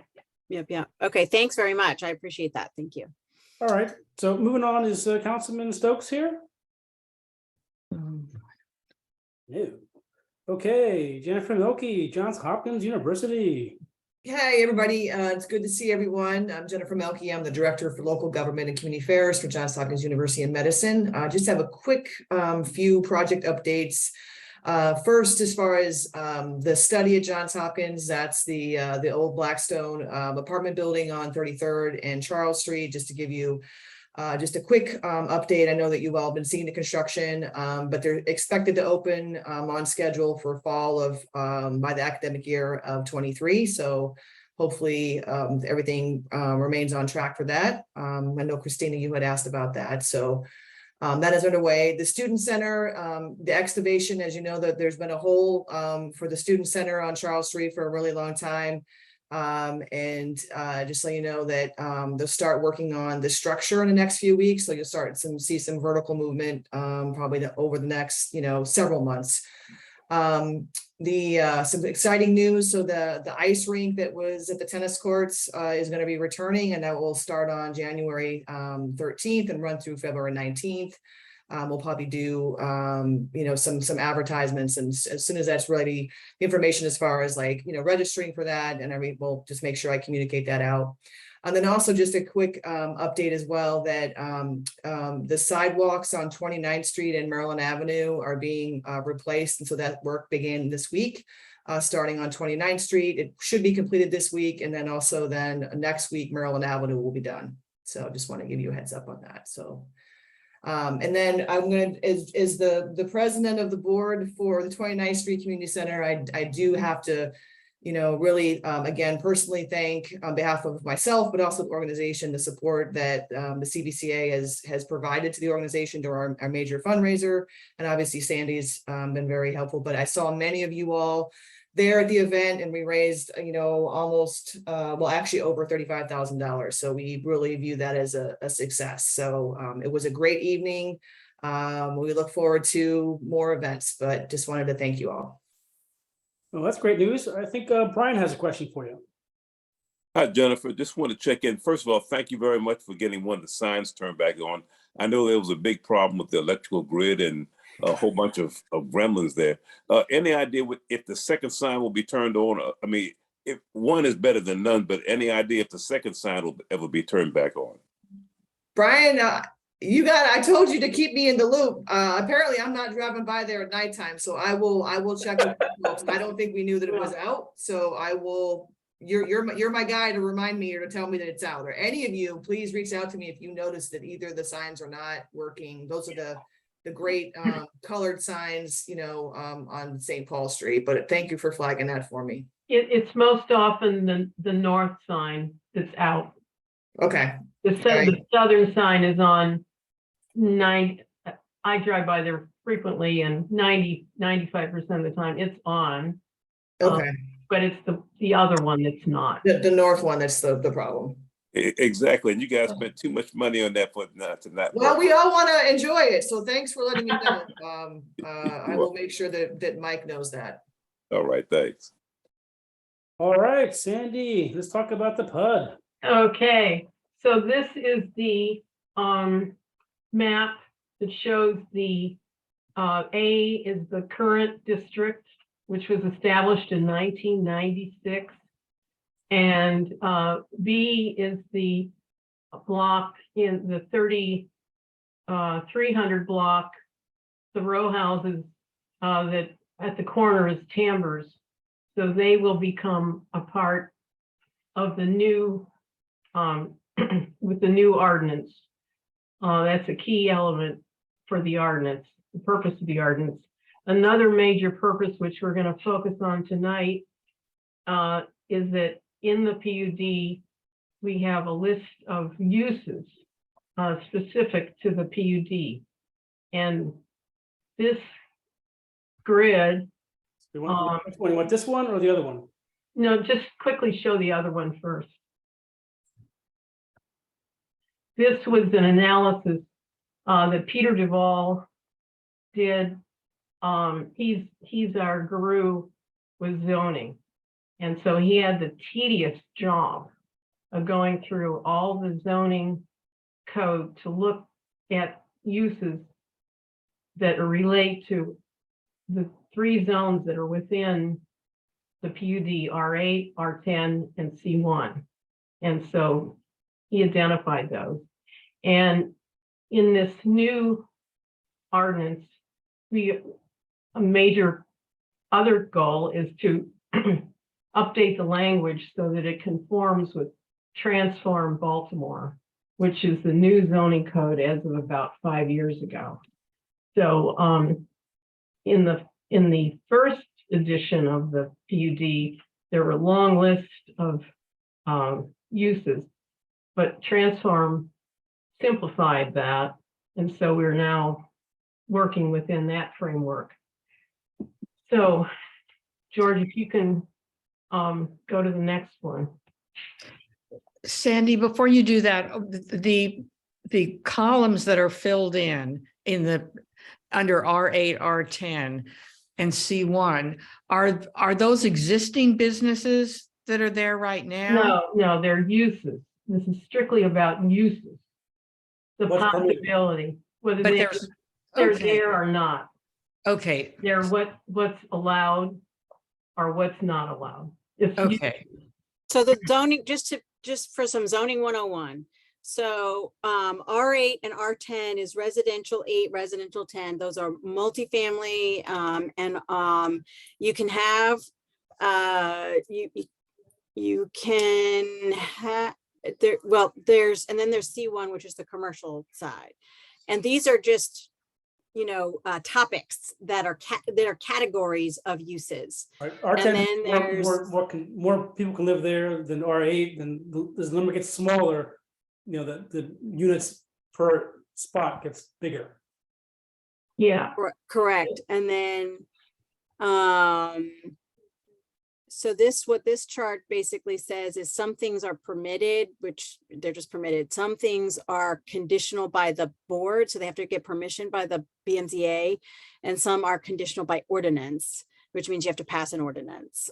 Yep. Okay, thanks very much. I appreciate that. Thank you. All right, so moving on, is Councilman Stokes here? No. Okay, Jennifer Milkey, Johns Hopkins University. Hey, everybody. It's good to see everyone. I'm Jennifer Melky. I'm the Director for Local Government and Community Affairs for Johns Hopkins University in Medicine. I just have a quick few project updates. First, as far as the study at Johns Hopkins, that's the old Blackstone apartment building on 33rd and Charles Street, just to give you just a quick update. I know that you've all been seeing the construction, but they're expected to open on schedule for fall of by the academic year of 23. So hopefully everything remains on track for that. I know Christina, you had asked about that. So that is underway. The Student Center, the excavation, as you know, that there's been a hole for the Student Center on Charles Street for a really long time. Just so you know that they'll start working on the structure in the next few weeks. So you'll start see some vertical movement probably over the next, several months. Some exciting news. So the ice rink that was at the tennis courts is going to be returning, and that will start on January 13th and run through February 19th. We'll probably do, some advertisements, and as soon as that's ready, the information as far as registering for that, and we'll just make sure I communicate that out. And then also just a quick update as well that the sidewalks on 29th Street and Maryland Avenue are being replaced. And so that work began this week, starting on 29th Street. It should be completed this week. And then also then next week, Maryland Avenue will be done. So just want to give you a heads up on that. So and then I'm going to, as the president of the board for the 29th Street Community Center, I do have to, really, again, personally thank on behalf of myself, but also the organization, the support that the CBCA has provided to the organization during our major fundraiser. And obviously Sandy's been very helpful, but I saw many of you all there at the event, and we raised, almost, actually over $35,000. So we really view that as a success. So it was a great evening. We look forward to more events, but just wanted to thank you all. Well, that's great news. I think Brian has a question for you. Hi, Jennifer. Just want to check in. First of all, thank you very much for getting one of the signs turned back on. I know there was a big problem with the electrical grid and a whole bunch of gremlins there. Any idea if the second sign will be turned on? I mean, if one is better than none, but any idea if the second sign will ever be turned back on? Brian, I told you to keep me in the loop. Apparently I'm not driving by there at nighttime, so I will check with folks. I don't think we knew that it was out. So I will, you're my guy to remind me or to tell me that it's out. Or any of you, please reach out to me if you notice that either the signs are not working. Those are the great colored signs, on St. Paul Street. But thank you for flagging that for me. It's most often the north sign that's out. Okay. The southern sign is on 9. I drive by there frequently, and 95% of the time it's on. Okay. But it's the other one that's not. The north one, that's the problem. Exactly. And you guys spent too much money on that for not to not. Well, we all want to enjoy it. So thanks for letting me know. I will make sure that Mike knows that. All right. Thanks. All right, Sandy, let's talk about the PUD. Okay, so this is the map that shows the A is the current district, which was established in 1996. And B is the block in the 300 block, the row houses that at the corner is Tambers. So they will become a part of the new, with the new ordinance. That's a key element for the ordinance, the purpose of the ordinance. Another major purpose, which we're going to focus on tonight, is that in the PUD, we have a list of uses specific to the PUD. And this grid. You want this one or the other one? No, just quickly show the other one first. this was an analysis that Peter Duvall did. He's our guru with zoning. And so he had the tedious job of going through all the zoning code to look at uses that relate to the 3 zones that are within the PUD, R8, R10, and C1. And so he identified those. And in this new ordinance, a major other goal is to update the language so that it conforms with Transform Baltimore, which is the new zoning code as of about 5 years ago. So in the first edition of the PUD, there were a long list of uses, but Transform simplified that. And so we're now working within that framework. So, George, if you can go to the next one. Sandy, before you do that, the columns that are filled in the under R8, R10, and C1, are those existing businesses that are there right now? No, they're uses. This is strictly about uses. The What's permitted? possibility, whether But they're okay. there or not. Okay, They're what's allowed or what's not allowed. It's okay. So the zoning, just for some zoning 101. So R8 and R10 is residential 8, residential 10. Those are multifamily, and you can have you can have there. Well, there's C1, which is the commercial side, and these are just topics that are categories of uses. Right, And R10, then there's more people can live there than R8, and as the number gets smaller, the units per spot gets bigger. Yeah. correct. And then so what this chart basically says is some things are permitted, which they're just permitted. Some things are conditional by the board, so they have to get permission by the BMZA, and some are conditional by ordinance, which means you have to pass an ordinance.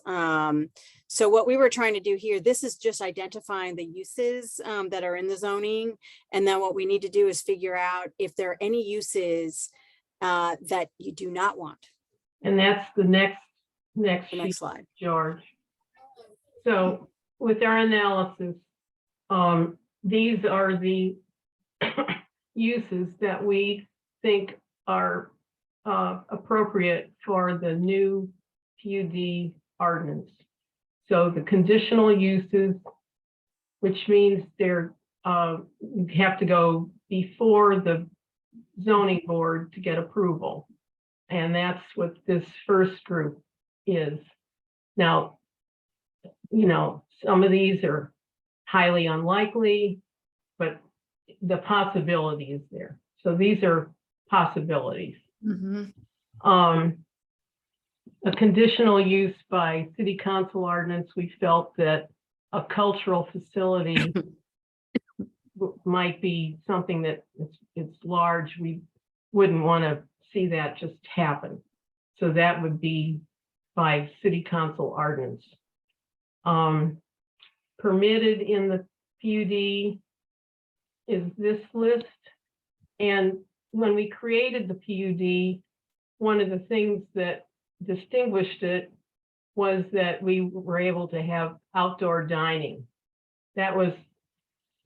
So what we were trying to do here, this is just identifying the uses that are in the zoning. And then what we need to do is figure out if there are any uses that you do not want. And that's the next sheet, slide. George. So with our analysis, these are the uses that we think are appropriate for the new PUD ordinance. So the conditional uses, which means you have to go before the zoning board to get approval. And that's what this first group is. Now, some of these are highly unlikely, but the possibility is there. So these are possibilities. Mm-hmm. A conditional use by city council ordinance, we felt that a cultural facility might be something that it's large. We wouldn't want to see that just happen. So that would be by city council ordinance. Permitted in the PUD is this list. And when we created the PUD, one of the things that distinguished it was that we were able to have outdoor dining. That was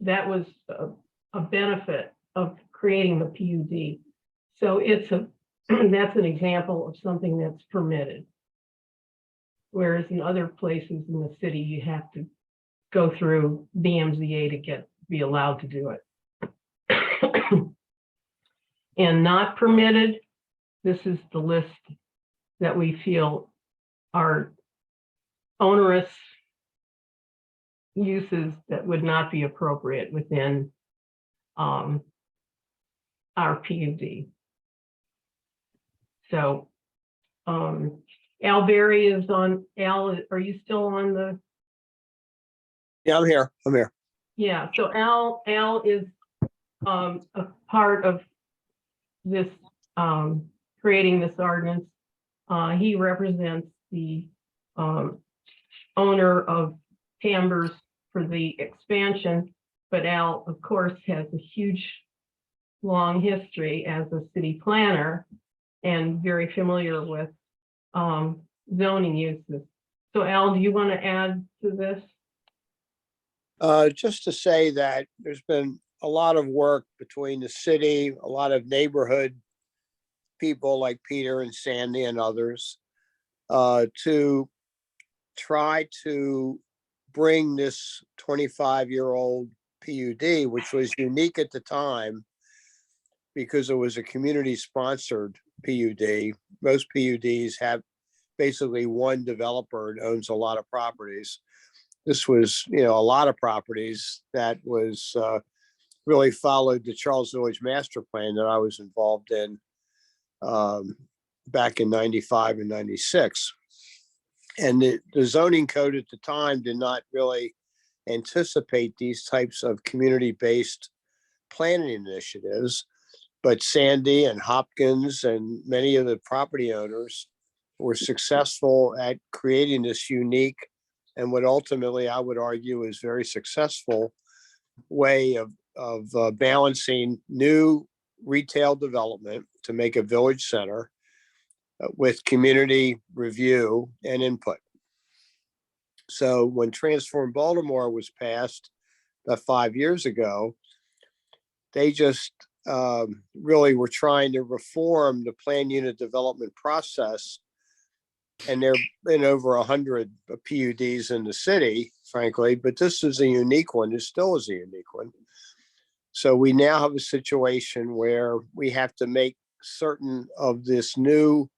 a benefit of creating the PUD. So that's an example of something that's permitted. Whereas in other places in the city, you have to go through BMZA to be allowed to do it. And not permitted, this is the list that we feel are onerous uses that would not be appropriate within our PUD. So Al Berry is on. Al, are you still on the? Yeah, I'm here. Yeah, so Al is a part of this, creating this ordinance. He represents the owner of Tambers for the expansion, but Al, of course, has a huge, long history as a city planner and very familiar with zoning uses. So Al, do you want to add to this? Just to say that there's been a lot of work between the city, a lot of neighborhood people like Peter and Sandy and others, to try to bring this 25-year-old PUD, which was unique at the time because it was a community-sponsored PUD. Most PUDs have basically one developer that owns a lot of properties. This was, a lot of properties that was really followed the Charles Village Master Plan that I was involved in back in 95 and 96. And the zoning code at the time did not really anticipate these types of community-based planning initiatives. But Sandy and Hopkins and many of the property owners were successful at creating this unique and what ultimately I would argue is very successful way of balancing new retail development to make a village center with community review and input. So when Transform Baltimore was passed about 5 years ago, they just really were trying to reform the plan unit development process. And there have been over 100 PUDs in the city, frankly, but this is a unique one. It still is a unique one. So we now have a situation where we have to make certain of this new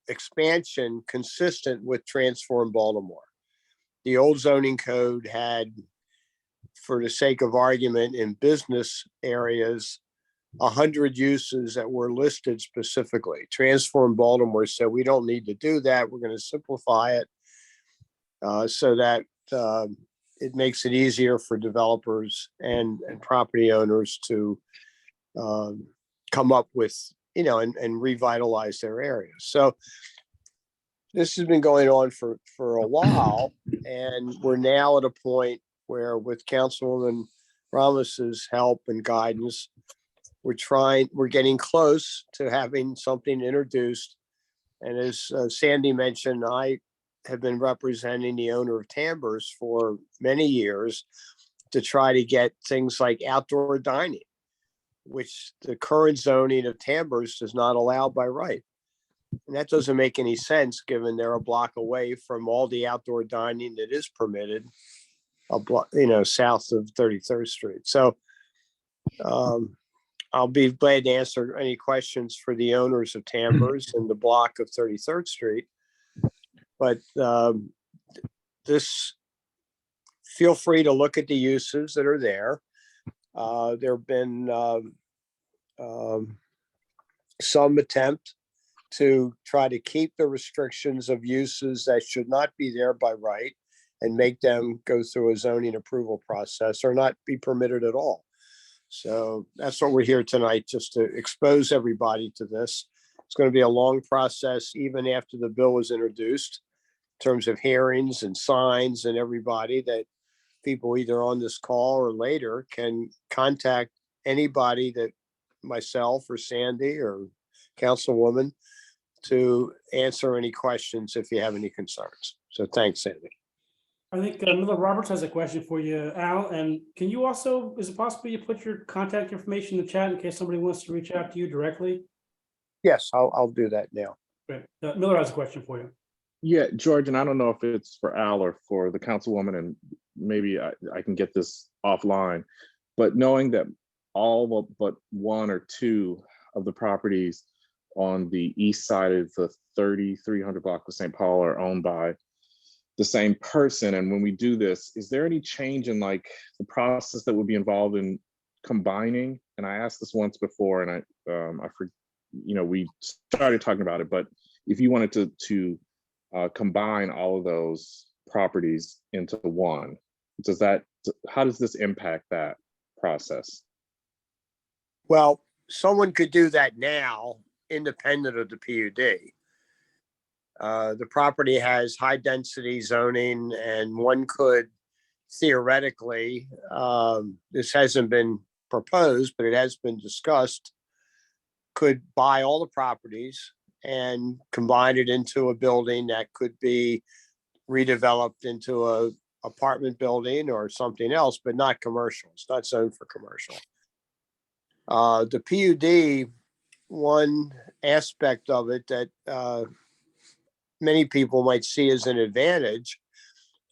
expansion consistent with Transform Baltimore. The old zoning code had, for the sake of argument, in business areas, 100 uses that were listed specifically. Transform Baltimore said, we don't need to do that. We're going to simplify it so that it makes it easier for developers and property owners to come up with, and revitalize their areas. So this has been going on for a while, and we're now at a point where, with Councilwoman Ramos's help and guidance, we're getting close to having something introduced. And as Sandy mentioned, I have been representing the owner of Tambers for many years to try to get things like outdoor dining, which the current zoning of Tambers does not allow by right. And that doesn't make any sense, given they're a block away from all the outdoor dining that is permitted, a block, south of 33rd Street. So I'll be glad to answer any questions for the owners of Tambers and the block of 33rd Street. But feel free to look at the uses that are there. There have been some attempt to try to keep the restrictions of uses that should not be there by right and make them go through a zoning approval process or not be permitted at all. So that's what we're here tonight, just to expose everybody to this. It's going to be a long process, even after the bill is introduced, in terms of hearings and signs and everybody, that people either on this call or later can contact anybody, that myself or Sandy or Councilwoman, to answer any questions if you have any concerns. So thanks, Sandy. I think Miller Roberts has a question for you, Al. And can you also, is it possible you put your contact information in the chat in case somebody wants to reach out to you directly? Yes, I'll do that now. Great. Miller has a question for you. Yeah, George, and I don't know if it's for Al or for the councilwoman, and maybe I can get this offline, but knowing that all but one or two of the properties on the east side of the 3300 block of St. Paul are owned by the same person. And when we do this, is there any change in like the process that would be involved in combining? And I asked this once before, and we started talking about it, but if you wanted to combine all of those properties into one, how does this impact that? process? Well, someone could do that now, independent of the PUD. The property has high density zoning, and one could theoretically, this hasn't been proposed, but it has been discussed, could buy all the properties and combine it into a building that could be redeveloped into a apartment building or something else, but not commercial. It's not zoned for commercial. The PUD, one aspect of it that many people might see as an advantage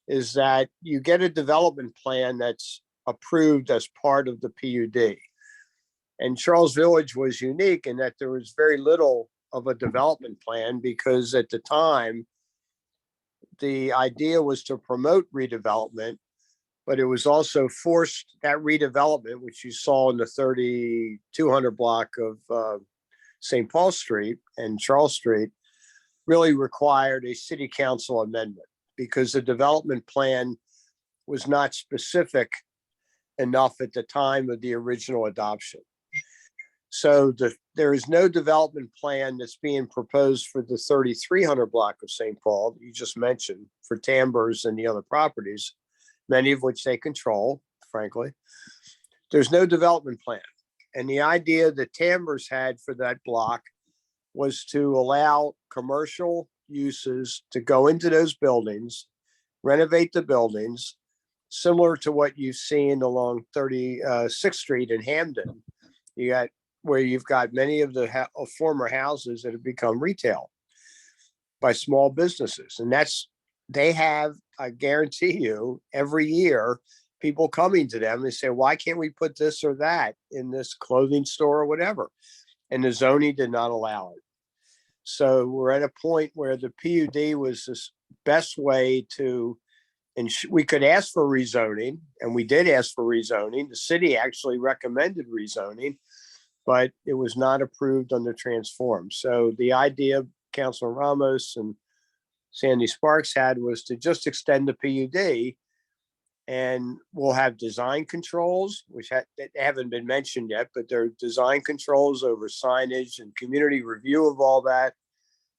is that you get a development plan that's approved as part of the PUD. And Charles Village was unique in that there was very little of a development plan, because at the time, the idea was to promote redevelopment, but it was also forced, that redevelopment, which you saw in the 3200 block of St. Paul Street and Charles Street, really required a city council amendment, because the development plan was not specific enough at the time of the original adoption. So there is no development plan that's being proposed for the 3300 block of St. Paul that you just mentioned, for Tambers and the other properties, many of which they control, frankly. There's no development plan. And the idea that Tambers had for that block was to allow commercial uses to go into those buildings, renovate the buildings, similar to what you've seen along 36th Street in Hamden. You got where you've got many of the former houses that have become retail by small businesses. And they have, I guarantee you, every year, people coming to them and say, why can't we put this or that in this clothing store or whatever? And the zoning did not allow it. So we're at a point where the PUD was the best way to, and we could ask for rezoning, and we did ask for rezoning. The city actually recommended rezoning, but it was not approved under Transform. So the idea Councilor Ramos and Sandy Sparks had was to just extend the PUD, and we'll have design controls, which that haven't been mentioned yet, but there are design controls over signage and community review of all that,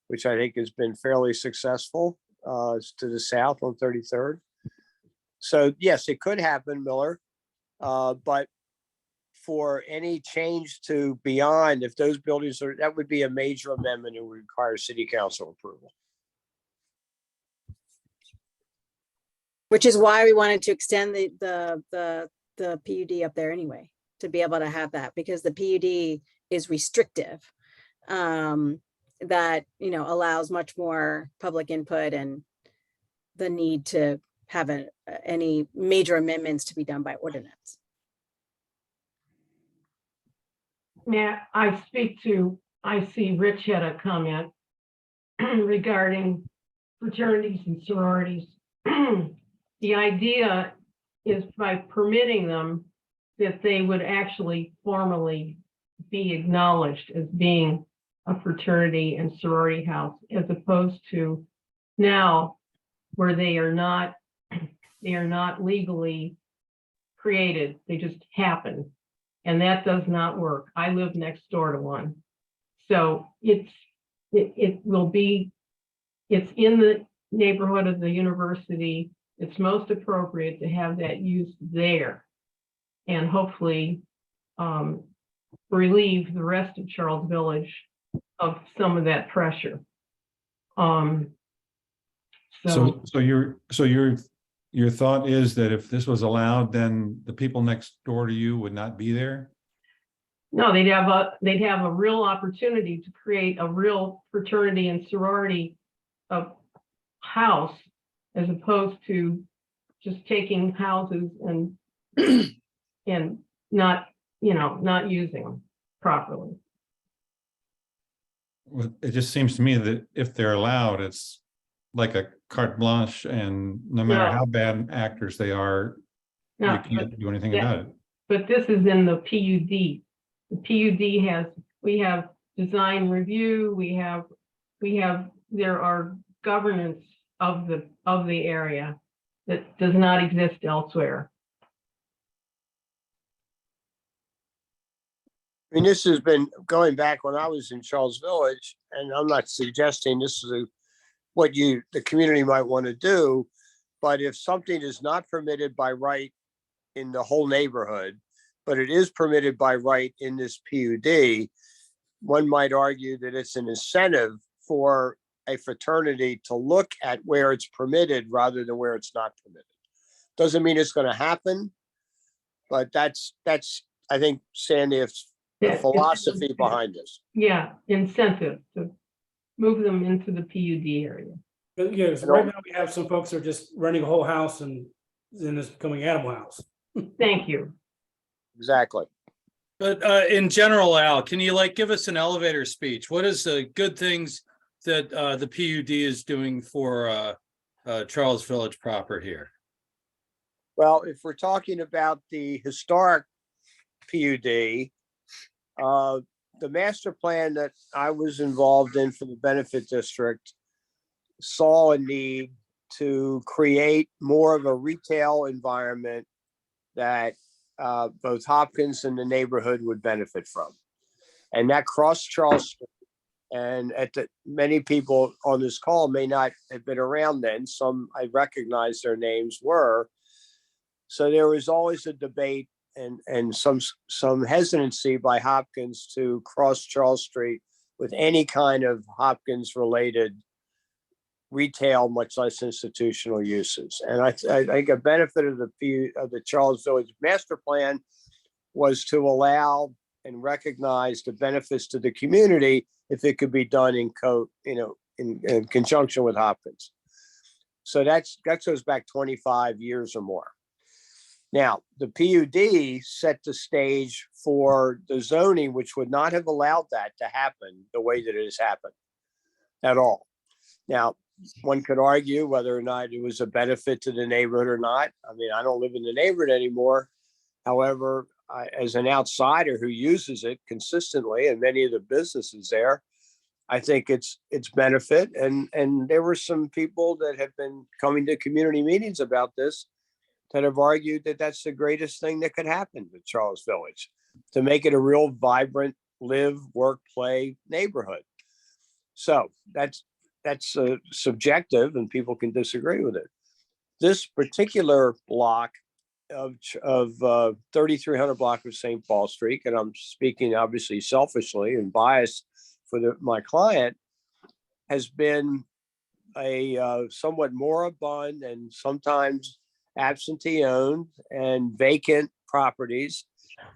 which I think has been fairly successful to the south on 33rd. So yes, it could happen, Miller, but for any change to beyond, if those buildings are, that would be a major amendment and would require city council approval. Which is why we wanted to extend the PUD up there anyway, to be able to have that, because the PUD is restrictive. That, allows much more public input and the need to have any major amendments to be done by ordinance. Matt, I see Rich had a comment regarding fraternities and sororities. The idea is by permitting them that they would actually formally be acknowledged as being a fraternity and sorority house, as opposed to now where they are not legally created, they just happen. And that does not work. I live next door to one. So it's in the neighborhood of the university. It's most appropriate to have that use there, and hopefully relieve the rest of Charles Village of some of that pressure. So your thought is that if this was allowed, then the people next door to you would not be there? No, they'd have a real opportunity to create a real fraternity and sorority of house, as opposed to just taking houses and not using them properly. Well, it just seems to me that if they're allowed, it's like a carte blanche, and no matter how bad actors they are, you can't do anything about it. But this is in the PUD. The PUD we have design review, there are governance of the area that does not exist elsewhere. I mean, this has been going back when I was in Charles Village, and I'm not suggesting this is what the community might want to do. But if something is not permitted by right in the whole neighborhood, but it is permitted by right in this PUD, one might argue that it's an incentive for a fraternity to look at where it's permitted rather than where it's not permitted. Doesn't mean it's going to happen, but that's, I think, Sandy, it's the Yeah, philosophy behind this. Yeah, incentive to move them into the PUD area. But yeah, so right now we have some folks who are just renting a whole house and then it's becoming animal house. Thank you. Exactly. But in general, Al, can you like give us an elevator speech? What is the good things that the PUD is doing for Charles Village proper here? Well, if we're talking about the historic PUD, the master plan that I was involved in for the benefit district saw a need to create more of a retail environment that both Hopkins and the neighborhood would benefit from. And that crossed Charles Street. And many people on this call may not have been around then. Some I recognize their names were. So there was always a debate and some hesitancy by Hopkins to cross Charles Street with any kind of Hopkins related retail, much less institutional uses. And I think a benefit of the Charles Village master plan was to allow and recognize the benefits to the community if it could be done in conjunction with Hopkins. So that goes back 25 years or more. Now, the PUD set the stage for the zoning, which would not have allowed that to happen the way that it has happened at all. Now, one could argue whether or not it was a benefit to the neighborhood or not. I mean, I don't live in the neighborhood anymore. However, as an outsider who uses it consistently and many of the businesses there, I think it's benefit. And there were some people that have been coming to community meetings about this that have argued that that's the greatest thing that could happen to Charles Village, to make it a real vibrant live, work, play neighborhood. So that's subjective and people can disagree with it. This particular block of 3300 block of St. Paul Street, and I'm speaking obviously selfishly and biased for my client, has been a somewhat moribund and sometimes absentee owned and vacant properties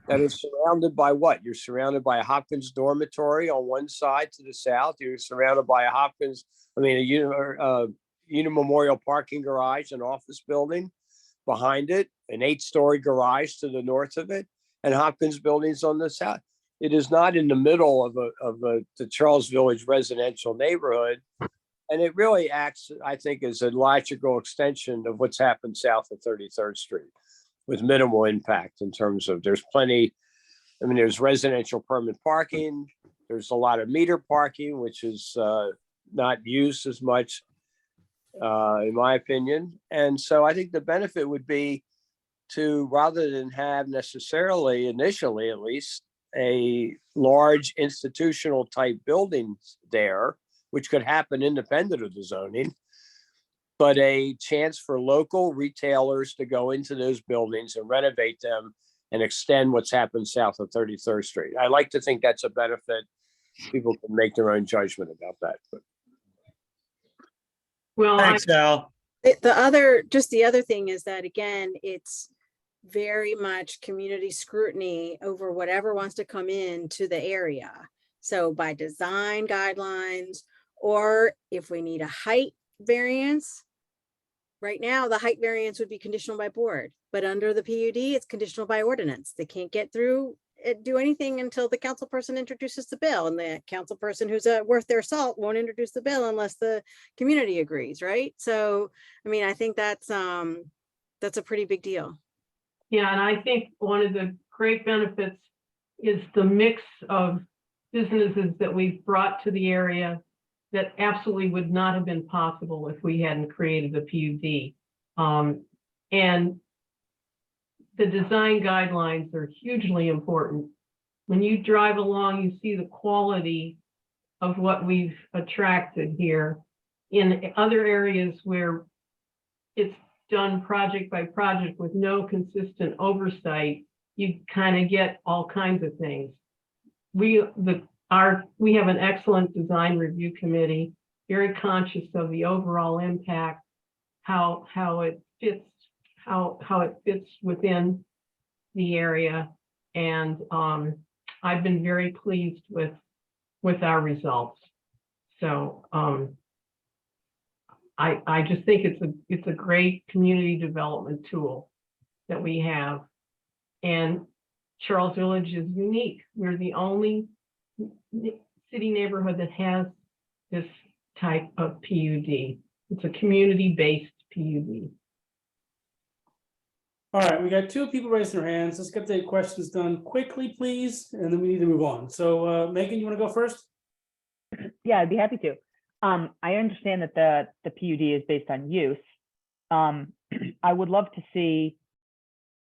that is surrounded by what? You're surrounded by a Hopkins dormitory on one side to the south. You're surrounded by a Hopkins, a Union Memorial parking garage, an office building behind it, an 8-story garage to the north of it, and Hopkins buildings on the south. It is not in the middle of the Charles Village residential neighborhood. And it really acts, I think, as a logical extension of what's happened south of 33rd Street with minimal impact in terms of there's residential permanent parking. There's a lot of meter parking, which is not used as much, in my opinion. And so I think the benefit would be to, rather than have necessarily, initially at least, a large institutional type building there, which could happen independent of the zoning, but a chance for local retailers to go into those buildings and renovate them and extend what's happened south of 33rd Street. I like to think that's a benefit. People can make their own judgment about that. But. Well, Thanks, Al. The other thing is that, again, it's very much community scrutiny over whatever wants to come into the area. So by design guidelines, or if we need a height variance, right now the height variance would be conditional by board, but under the PUD, it's conditional by ordinance. They can't get through do anything until the council person introduces the bill, and the council person who's worth their salt won't introduce the bill unless the community agrees, right? So, I mean, I think that's a pretty big deal. yeah, and I think one of the great benefits is the mix of businesses that we've brought to the area that absolutely would not have been possible if we hadn't created the PUD. And the design guidelines are hugely important when you drive along, you see the quality of what we've attracted here. In other areas where it's done project by project with no consistent oversight, you kind of get all kinds of things. We have an excellent design review committee, very conscious of the overall impact, how it fits within the area, and I've been very pleased with our results. So I just think it's a great community development tool that we have. And Charles Village is unique. We're the only city neighborhood that has this type of PUD. It's a community-based PUD. All right, we got two people raising their hands. Let's get the questions done quickly, please, and then we need to move on. So Megan, you want to go first? Yeah, I'd be happy to. I understand that the PUD is based on use. I would love to see,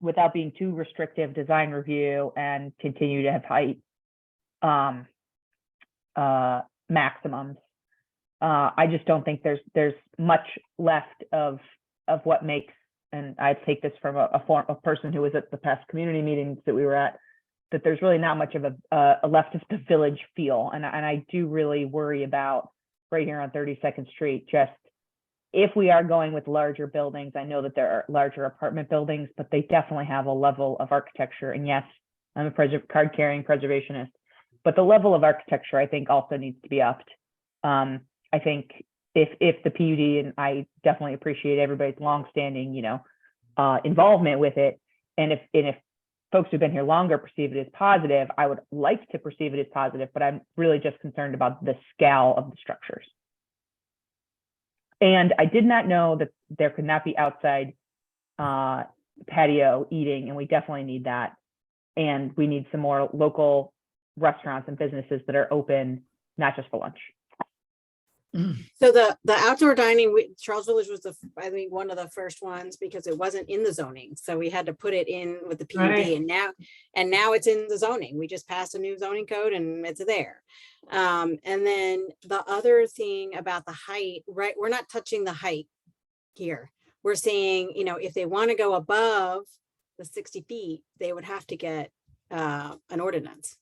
without being too restrictive, design review and continue to have height maximums. I just don't think there's much left of what makes, and I take this from a person who was at the past community meetings that we were at, that there's really not much of a left of the village feel. And I do really worry about right here on 32nd Street, just if we are going with larger buildings, I know that there are larger apartment buildings, but they definitely have a level of architecture. And yes, I'm a card carrying preservationist, but the level of architecture I think also needs to be upped. I think if the PUD, and I definitely appreciate everybody's longstanding, involvement with it, and if folks who've been here longer perceive it as positive, I would like to perceive it as positive, but I'm really just concerned about the scale of the structures. And I did not know that there could not be outside patio eating, and we definitely need that. And we need some more local restaurants and businesses that are open, not just for lunch. So the outdoor dining, Charles Village was I think one of the first ones, because it wasn't in the zoning. So we had to put it in with the PUD, Right. and now it's in the zoning. We just passed a new zoning code and it's there. And then the other thing about the height, right? We're not touching the height here. We're saying, if they want to go above the 60 feet, they would have to get an ordinance.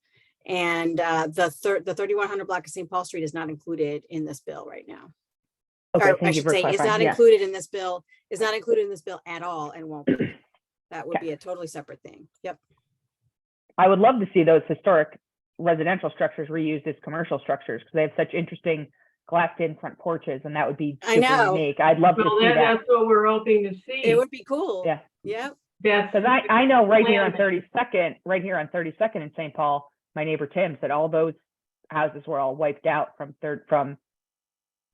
And the 3100 block of St. Paul Street is not included in this bill right now. Okay, Or I thank you should for say, is clarifying. not Yeah. included in this bill, is not included in this bill at all, and won't be. That would be a totally separate thing. Yep. I would love to see those historic residential structures reused as commercial structures, because they have such interesting glassed-in front porches, and that would be I super know. unique. I'd love to Well, see that. that's what we're hoping to see. It would be cool. Yeah. Yep. That's Because I know right here on plan. 32nd in St. Paul, my neighbor Tim said all those houses were all wiped out from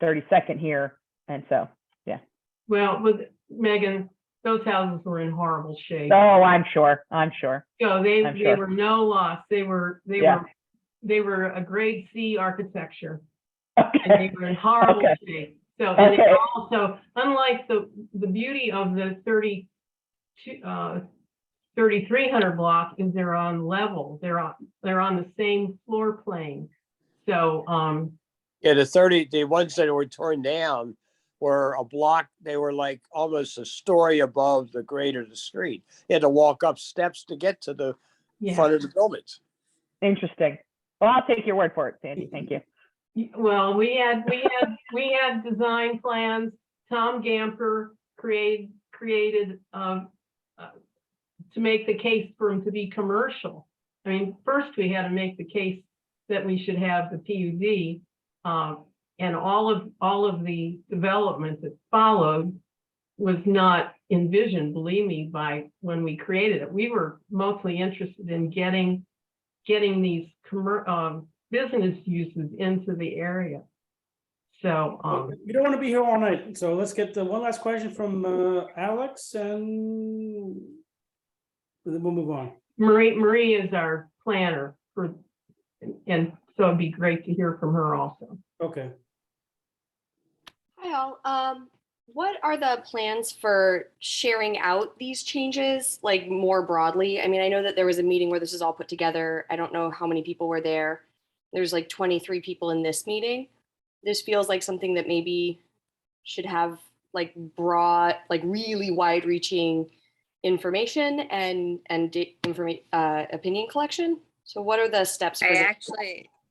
32nd here. And so, yeah. Well, with Megan, those houses were in horrible shape. Oh, I'm sure. So they sure. were no loss. They were a grade C architecture, and they were in horrible Okay. shape. So and Okay. it also, unlike the beauty of the 3300 block, is they're on level. They're on the same floor plane. So Yeah, the ones that were torn down were a block. They were like almost a story above the grade of the street. You had to walk up steps to get to the front of the buildings. Interesting. Well, I'll take your word for it, Sandy. Thank you. Well, we had design plans. Tom Gamper created to make the case for them to be commercial. I mean, first we had to make the case that we should have the PUD, and all of the development that followed was not envisioned, believe me, by when we created it. We were mostly interested in getting these business uses into the area. So You don't want to be here all night, so let's get the one last question from Alex, and then we'll move on. Marie is our planner and so it'd be great to hear from her also. Okay. Hi all. What are the plans for sharing out these changes, like more broadly? I mean, I know that there was a meeting where this was all put together. I don't know how many people were there. There's like 23 people in this meeting. This feels like something that maybe should have like broad, like really wide-reaching information and opinion collection. So what are the steps for this?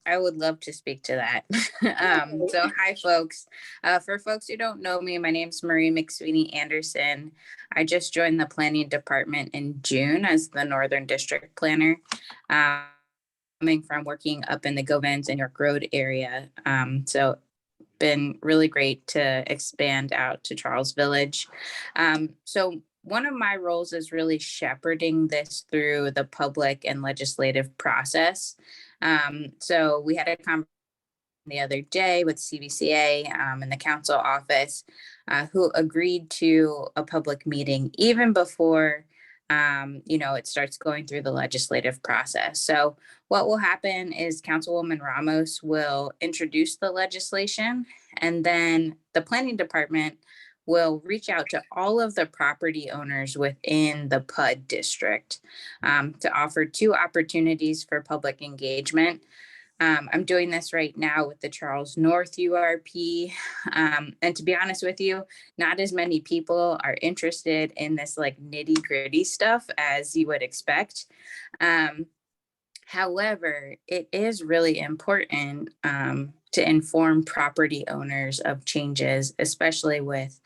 I would love to speak to that. So hi, folks. For folks who don't know me, my name's Marie McSweeney Anderson. I just joined the planning department in June as the Northern District Planner. Coming from working up in the Govans and York Road area. So been really great to expand out to Charles Village. So one of my roles is really shepherding this through the public and legislative process. So we had a conversation the other day with CVCA in the council office, who agreed to a public meeting even before it starts going through the legislative process. So what will happen is Councilwoman Ramos will introduce the legislation, and then the planning department will reach out to all of the property owners within the PUD district to offer 2 opportunities for public engagement. I'm doing this right now with the Charles North URP. And to be honest with you, not as many people are interested in this like nitty gritty stuff as you would expect. However, it is really important to inform property owners of changes, especially with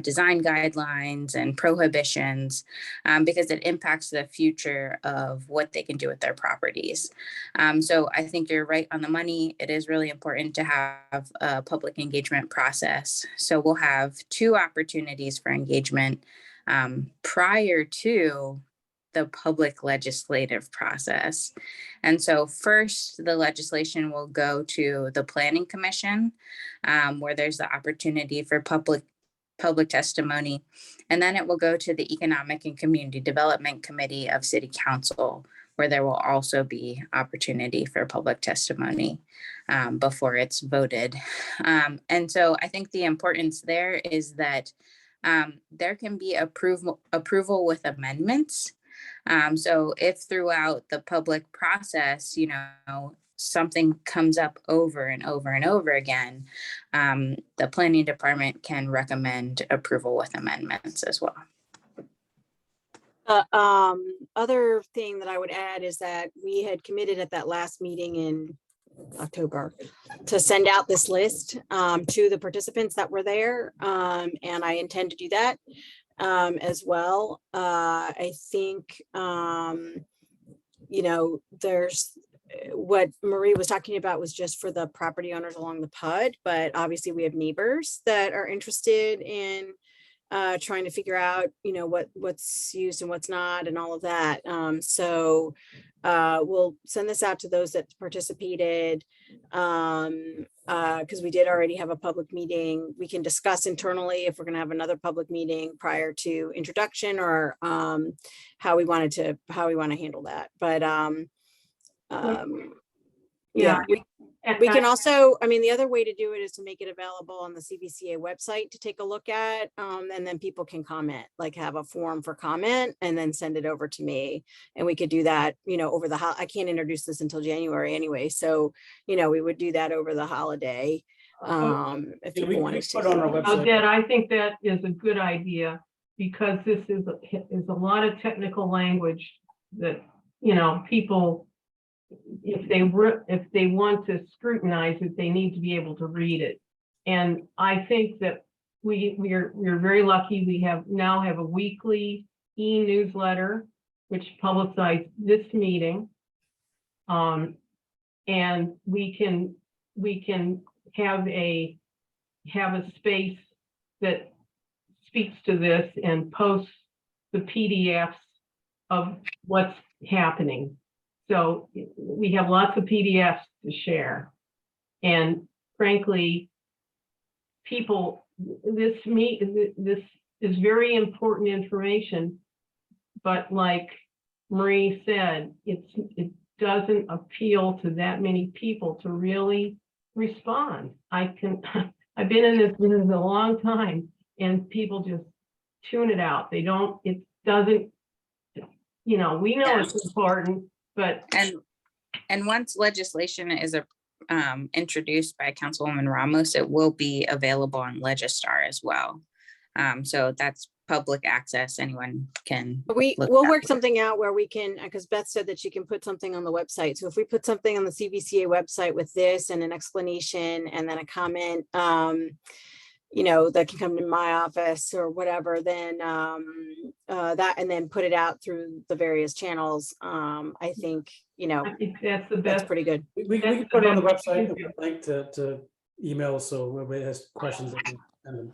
design guidelines and prohibitions, because it impacts the future of what they can do with their properties. So I think you're right on the money. It is really important to have a public engagement process. So we'll have 2 opportunities for engagement prior to the public legislative process. And so first, the legislation will go to the Planning Commission, where there's the opportunity for public testimony. And then it will go to the Economic and Community Development Committee of City Council, where there will also be opportunity for public testimony before it's voted. And so I think the importance there is that there can be approval with amendments. So if throughout the public process, something comes up over and over and over again, the planning department can recommend approval with amendments as well. Other thing that I would add is that we had committed at that last meeting in October to send out this list to the participants that were there. And I intend to do that as well. I think, there's what Marie was talking about was just for the property owners along the PUD, but obviously we have neighbors that are interested in trying to figure out, what's used and what's not and all of that. So we'll send this out to those that participated because we did already have a public meeting. We can discuss internally if we're going to have another public meeting prior to introduction or how we want to handle that. But we can also, the other way to do it is to make it available on the CVCA website to take a look at, and then people can comment, like have a form for comment and then send it over to me. And we could do that, over I can't introduce this until January anyway. So, we would do that over the holiday. If people want to put on our website. Dad, I think that is a good idea because this is a lot of technical language that, people, if they want to scrutinize it, they need to be able to read it. And I think that we're very lucky. We now have a weekly e-newsletter which publicizes this meeting, and we can have a space that speaks to this and posts the PDFs of what's happening. So we have lots of PDFs to share. And frankly, this is very important information, but like Marie said, it doesn't appeal to that many people to really respond. I've been in this business a long time, and people just tune it out. They don't, it doesn't, you know, we know Yeah. it's important, but And once legislation is introduced by Councilwoman Ramos, it will be available on Legistar as well. So that's public access. Anyone can. We'll work something out where we can, because Beth said that she can put something on the website. So if we put something on the CVCA website with this and an explanation and then a comment, you know, that can come to my office or whatever, then that, and then put it out through the various channels. I think, you know, I think that's the that's best. pretty good. We can put it on the website, and a link to email, so everybody has questions. They can send them.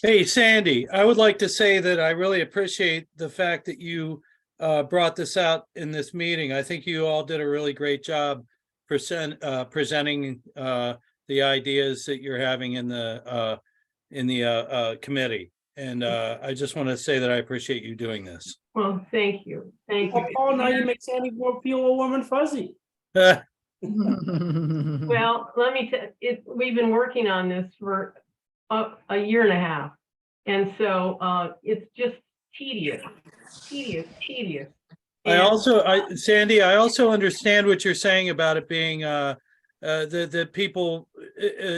Hey, Sandy, I would like to say that I really appreciate the fact that you brought this out in this meeting. I think you all did a really great job presenting the ideas that you're having in the committee. And I just want to say that I appreciate you doing this. Well, thank you. Thank you. Oh, now you make Sandy feel all warm and fuzzy. Well, let me tell you, we've been working on this for a year and a half. And so it's just tedious. Sandy, I also understand what you're saying about it being that people,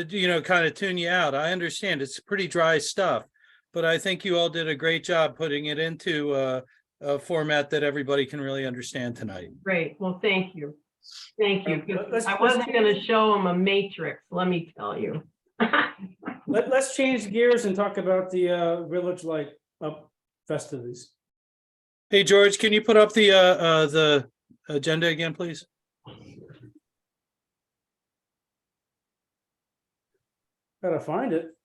you know, kind of tune you out. I understand it's pretty dry stuff, but I think you all did a great job putting it into a format that everybody can really understand tonight. Great. Well, thank you. Thank you. Let's- I wasn't going to show them a matrix, let me tell you. Let's change gears and talk about the Village Light Up festivities. Hey, George, can you put up the agenda again, please? Gotta find it.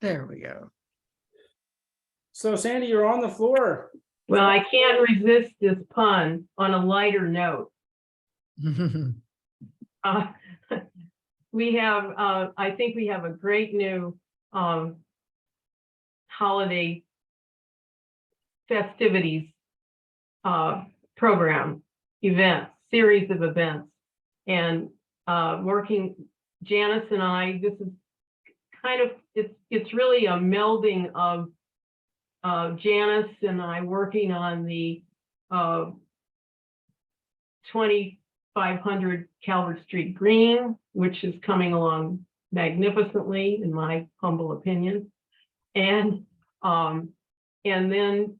There we go. So Sandy, you're on the floor. Well, I can't resist this pun on a lighter note. We have, I think we have a great new holiday festivities program, series of events. And working, Janice and I, this is kind of, it's really a melding of Janice and I working on the 2500 Calvert Street Green, which is coming along magnificently, in my humble opinion. And then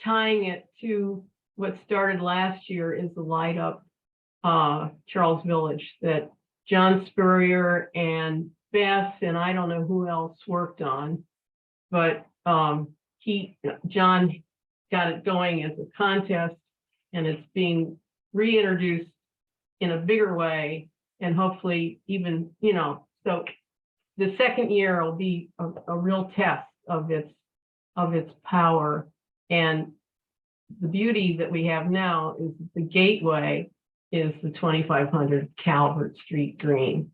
tying it to what started last year is the Light Up Charles Village that John Spurrier and Beth and I don't know who else worked on, but John got it going as a contest, and it's being reintroduced in a bigger way, and hopefully even, you know, so the second year will be a real test of its power. And the beauty that we have now is the gateway is the 2500 Calvert Street Green.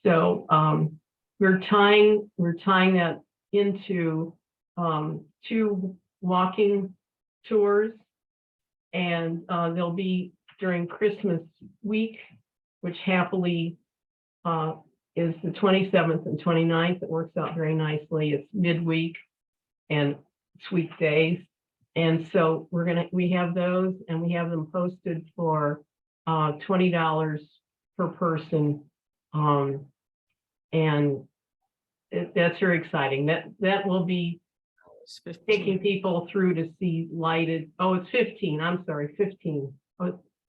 So we're tying that into 2 walking tours, and they'll be during Christmas week, which happily is the 27th and 29th. It works out very nicely. It's midweek and it's weekdays. And so we have those, and we have them posted for $20 per person. And that's very exciting. That will be taking people through to see lighted. Oh, it's 15. I'm sorry, 15.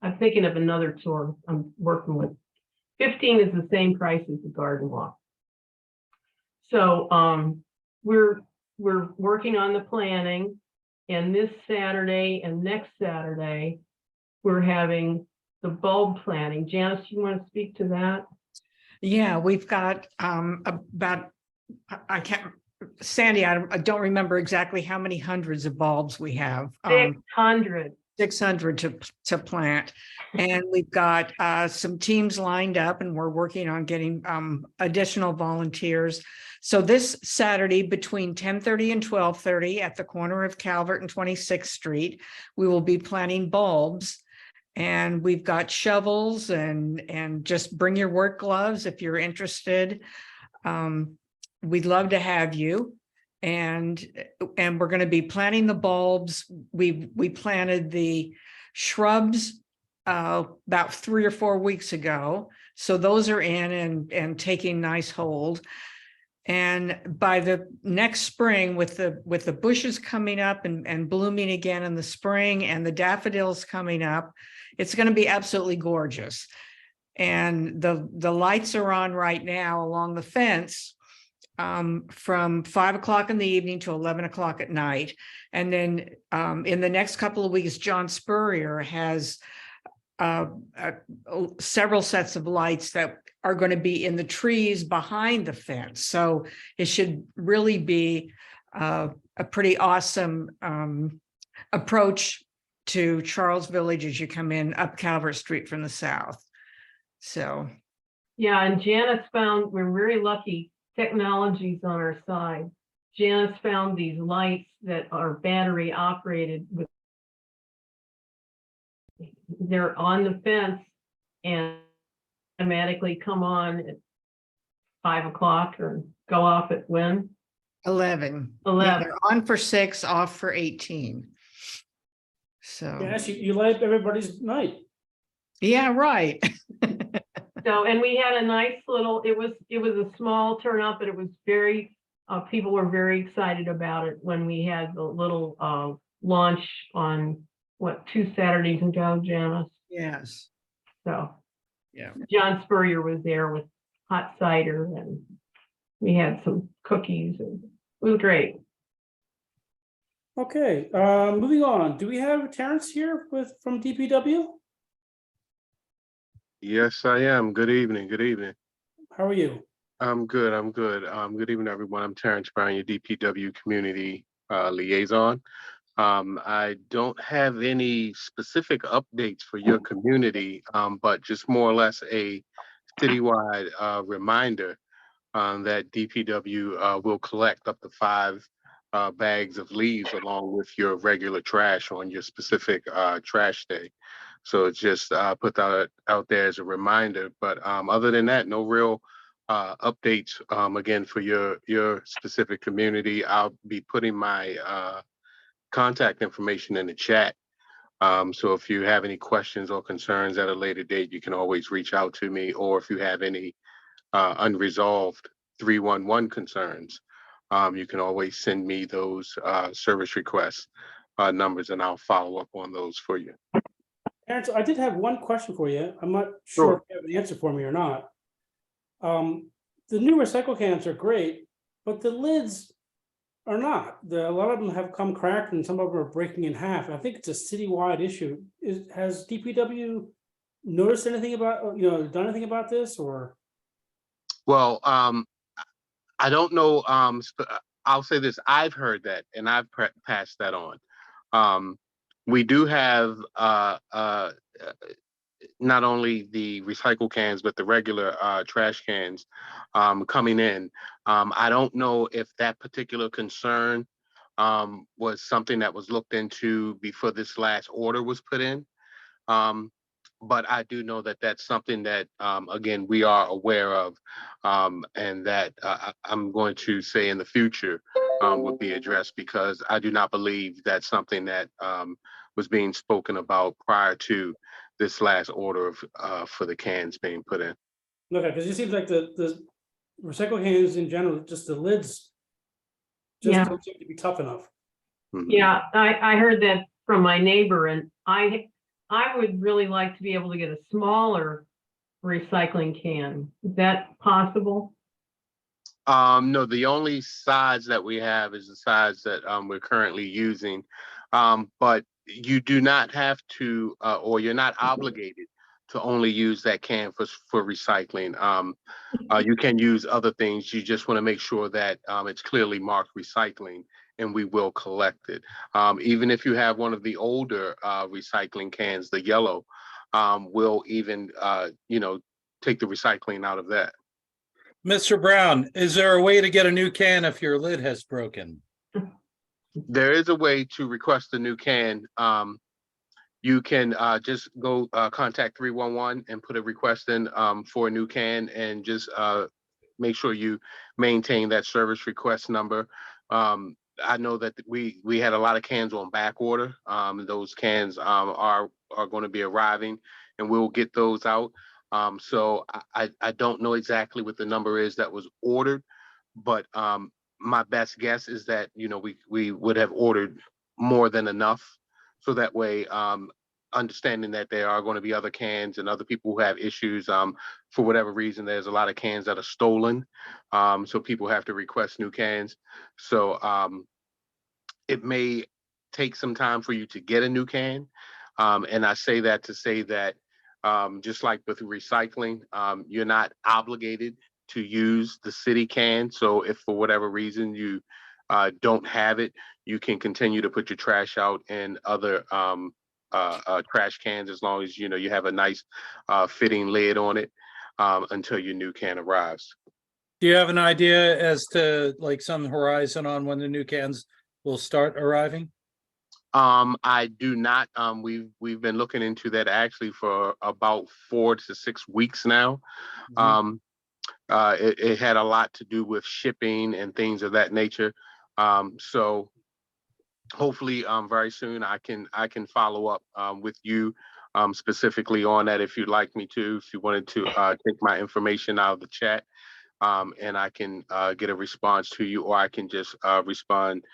I'm thinking of another tour I'm working with. 15 is the same price as the Garden Walk. So we're working on the planning, and this Saturday and next Saturday we're having the bulb planting. Janice, you want to speak to that? Yeah, we've got about, I can't, Sandy, I don't remember exactly how many hundreds of bulbs we have. 600. 600 to plant. And we've got some teams lined up, and we're working on getting additional volunteers. So this Saturday between 10:30 and 12:30 at the corner of Calvert and 26th Street, we will be planting bulbs. And we've got shovels and just bring your work gloves if you're interested. we'd love to have you. And we're going to be planting the bulbs. We planted the shrubs about 3 or 4 weeks ago. So those are in and taking nice hold. And by the next spring, with the bushes coming up and blooming again in the spring, and the daffodils coming up, it's going to be absolutely gorgeous. And the lights are on right now along the fence from 5 o'clock in the evening to 11 o'clock at night. And then in the next couple of weeks, John Spurrier has several sets of lights that are going to be in the trees behind the fence. So it should really be a pretty awesome approach to Charles Village as you come in up Calvert Street from the south. So. Yeah, and Janice found, we're very lucky, technology's on our side. Janice found these lights that are battery operated with, they're on the fence and automatically come on at 5 o'clock or go off at when? 11. 11. Yeah, they're on for 6, off for 18. So. Yes, you light up everybody's night. Yeah, right. So, and we had a nice little, it was a small turnout, but it was very, people were very excited about it when we had the little launch on, 2 Saturdays ago, Janice? Yes. So. Yeah. John Spurrier was there with hot cider, and we had some cookies, and it was great. Okay, moving on. Do we have Terrence here from DPW? Yes, I am. Good evening. Good evening. How are you? I'm good. I'm good. Good evening, everyone. I'm Terrence Brown, your DPW community liaison. I don't have any specific updates for your community, but just more or less a citywide reminder that DPW will collect up to 5 bags of leaves along with your regular trash on your specific trash day. So it's just put that out there as a reminder. But other than that, no real updates. Again, for your specific community, I'll be putting my contact information in the chat. So if you have any questions or concerns at a later date, you can always reach out to me. Or if you have any unresolved 311 concerns, you can always send me those service request numbers, and I'll follow up on those for you. Terrence, I did have one question for you. I'm not sure if you have an answer for me or not. The new recycle cans are great, but the lids are not. A lot of them have come cracked and some of them are breaking in half. I think it's a citywide issue. Has DPW noticed anything about, done anything about this, or? Well, I don't know. I'll say this. I've heard that and I've passed that on. We do have not only the recycle cans, but the regular trash cans coming in. I don't know if that particular concern was something that was looked into before this last order was put in. But I do know that that's something that, again, we are aware of, and that I'm going to say in the future would be addressed, because I do not believe that's something that was being spoken about prior to this last order of for the cans being put in. Okay, because it seems like the recycle cans in general, just the lids just don't seem to be tough enough. Mm-hmm. Yeah, I heard that from my neighbor, and I would really like to be able to get a smaller recycling can. Is that possible? No, the only size that we have is the size that we're currently using. But you do not have to, or you're not obligated to only use that can for recycling. You can use other things. You just want to make sure that it's clearly marked recycling, and we will collect it. Even if you have one of the older recycling cans, the yellow, we'll even, take the recycling out of that. Mr. Brown, is there a way to get a new can if your lid has broken? There is a way to request a new can. You can just go contact 311 and put a request in for a new can, and just make sure you maintain that service request number. I know that we had a lot of cans on back order. Those cans are going to be arriving, and we'll get those out. So I don't know exactly what the number is that was ordered, but my best guess is that, you know, we would have ordered more than enough. So that way, understanding that there are going to be other cans and other people who have issues, for whatever reason, there's a lot of cans that are stolen. So people have to request new cans. So it may take some time for you to get a new can. And I say that to say that just like with recycling, you're not obligated to use the city can. So if for whatever reason you don't have it, you can continue to put your trash out in other trash cans, as long as you know you have a nice fitting lid on it until your new can arrives. Do you have an idea as to like some horizon on when the new cans will start arriving? I do not. We've been looking into that actually for about 4 to 6 weeks now. It had a lot to do with shipping and things of that nature. So hopefully very soon I can follow up with you specifically on that if you'd like me to, if you wanted to take my information out of the chat, and I can get a response to you, or I can just respond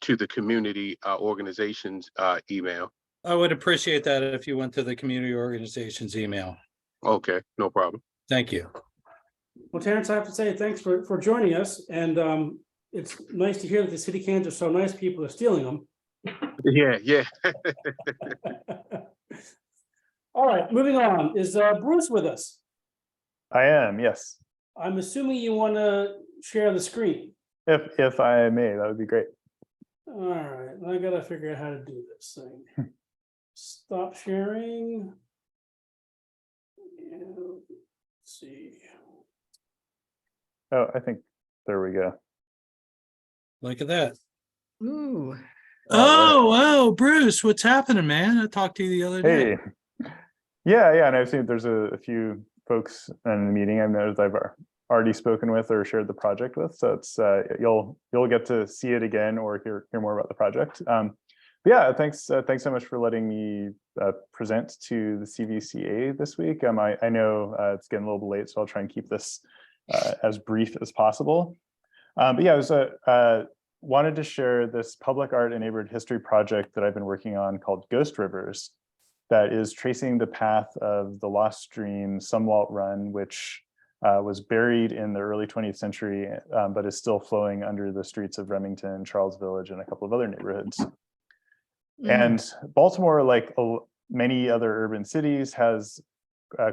to the community organization's email. I would appreciate that if you went to the community organization's email. Okay, no problem. Thank you. Well, Terrence, I have to say thanks for joining us, and it's nice to hear that the city cans are so nice, people are stealing them. Yeah. All right, moving on. Is Bruce with us? I am, yes. I'm assuming you want to share the screen. If I may, that would be great. All right, I gotta figure out how to do this thing. Stop sharing. And let's see. Oh, I think there we go. Look at that. Ooh. Oh, Bruce, what's happening, man? I talked to you the other day. Hey. Yeah, and I've seen there's a few folks in the meeting I've noticed I've already spoken with or shared the project with. So it's you'll get to see it again or hear more about the project. Yeah, thanks so much for letting me present to the CVCA this week. I know it's getting a little bit late, so I'll try and keep this as brief as possible. But yeah, I was wanted to share this public art and neighborhood history project that I've been working on called Ghost Rivers, that is tracing the path of the lost stream Sumwalt Run, which was buried in the early 20th century, but is still flowing under the streets of Remington, Charles Village, and a couple of other neighborhoods. And Baltimore, like many other urban cities, has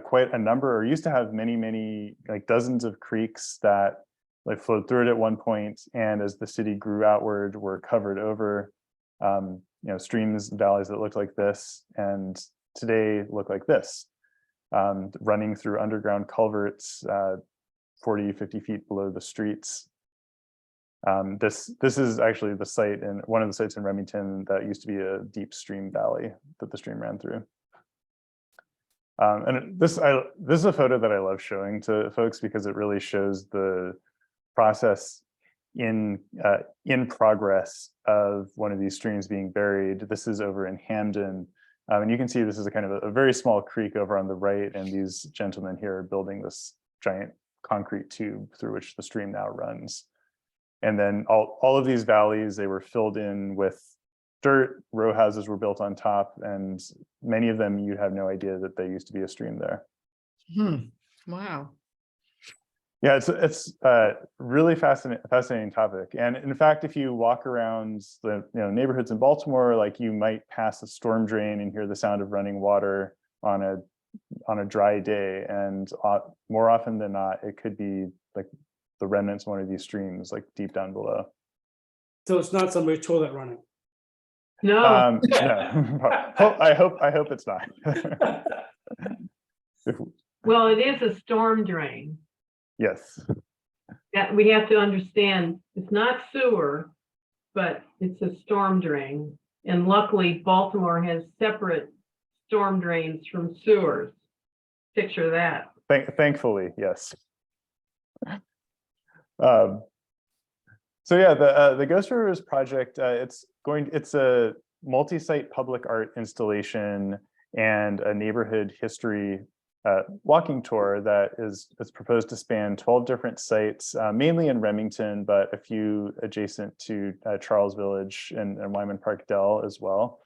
quite a number, or used to have many, like dozens of creeks that like flowed through it at one point, and as the city grew outward, were covered over. Streams and valleys that looked like this, and today look like this, running through underground culverts 40, 50 feet below the streets. This is actually the site, and one of the sites in Remington that used to be a deep stream valley that the stream ran through. And this is a photo that I love showing to folks because it really shows the process in progress of one of these streams being buried. This is over in Hamden, and you can see this is a kind of a very small creek over on the right, and these gentlemen here are building this giant concrete tube through which the stream now runs. And then all of these valleys, they were filled in with dirt, row houses were built on top, and many of them you have no idea that there used to be a stream there. Wow. Yeah, it's a really fascinating topic. And in fact, if you walk around the neighborhoods in Baltimore, like you might pass a storm drain and hear the sound of running water on a dry day. And more often than not, it could be like the remnants of one of these streams, like deep down below. So it's not somebody's toilet running. No. No. I hope it's not. Well, it is a storm drain. Yes. Yeah, we have to understand it's not sewer, but it's a storm drain. And luckily, Baltimore has separate storm drains from sewers. Picture that. Thankfully, yes. So yeah, the Ghost Rivers project, it's a multi-site public art installation and a neighborhood history walking tour that is proposed to span 12 different sites, mainly in Remington, but a few adjacent to Charles Village and Wyman Park Dell as well.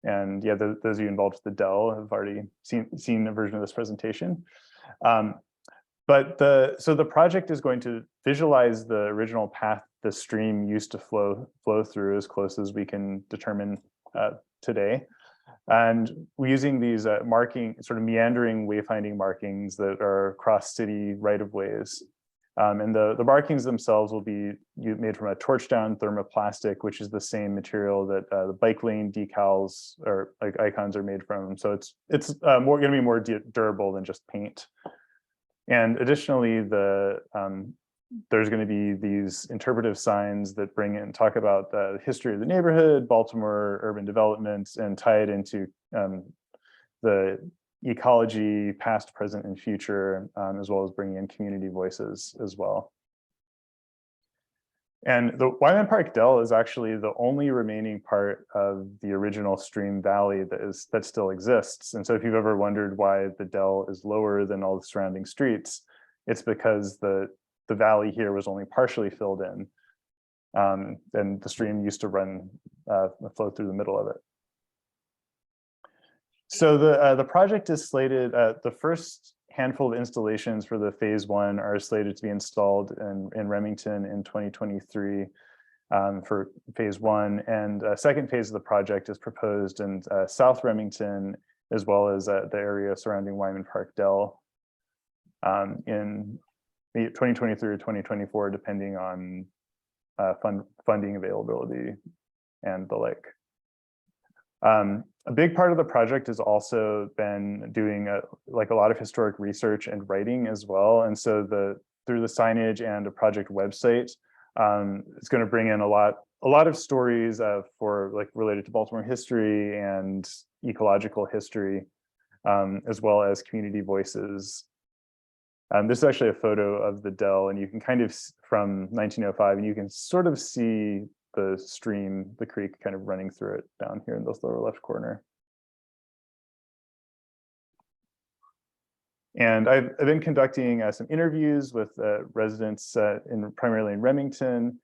And yeah, those of you involved with the Dell have already seen a version of this presentation. But the project is going to visualize the original path the stream used to flow through as close as we can determine today. And we're using these sort of meandering wayfinding markings that are cross city right-of-ways. And the markings themselves will be made from a torch down thermoplastic, which is the same material that the bike lane decals or like icons are made from. So it's going to be more durable than just paint. And additionally, there's going to be these interpretive signs that talk about the history of the neighborhood, Baltimore urban development, and tie it into the ecology, past, present, and future, as well as bringing in community voices as well. And the Wyman Park Dell is actually the only remaining part of the original stream valley that still exists. And so if you've ever wondered why the Dell is lower than all the surrounding streets, it's because the valley here was only partially filled in. And the stream used to flow through the middle of it. So the project is slated, the first handful of installations for the phase 1 are slated to be installed in Remington in 2023 for phase 1. And second phase of the project is proposed in South Remington, as well as the area surrounding Wyman Park Dell in 2023 or 2024, depending on funding availability and the like. A big part of the project has also been doing a lot of historic research and writing as well. And so through the signage and a project website, it's going to bring in a lot of stories related to Baltimore history and ecological history, as well as community voices. This is actually a photo of the Dell, and you can kind of from 1905, and you can sort of see the stream, the creek kind of running through it down here in this lower left corner. And I've been conducting some interviews with residents primarily in Remington,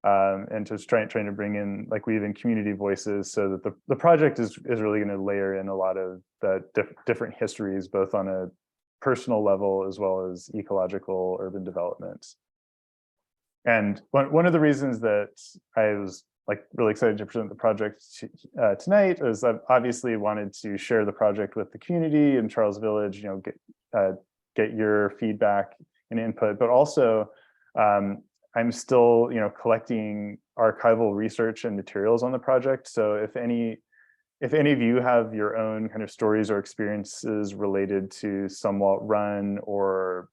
and just trying to bring in weaving community voices so that the project is really going to layer in a lot of different histories, both on a personal level as well as ecological urban development. And one of the reasons that I was really excited to present the project tonight is I've obviously wanted to share the project with the community in Charles Village, get your feedback and input, but also I'm still collecting archival research and materials on the project. So if any of you have your own kind of stories or experiences related to Somewhat Run or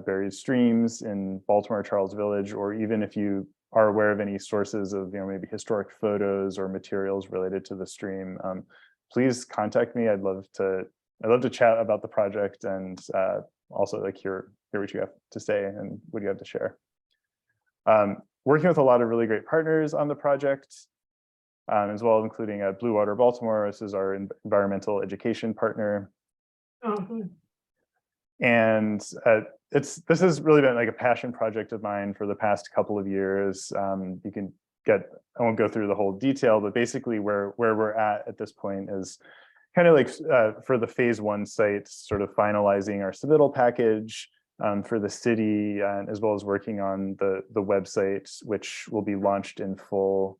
buried streams in Baltimore, Charles Village, or even if you are aware of any sources of maybe historic photos or materials related to the stream, please contact me. I'd love to chat about the project and also hear what you have to say and what you have to share. Working with a lot of really great partners on the project, as well, including Blue Water Baltimore. This is our environmental education partner. And this has really been a passion project of mine for the past couple of years. You can I won't go through the whole detail, but basically where we're at this point is kind of for the phase 1 site, sort of finalizing our submittal package for the city, as well as working on the website, which will be launched in full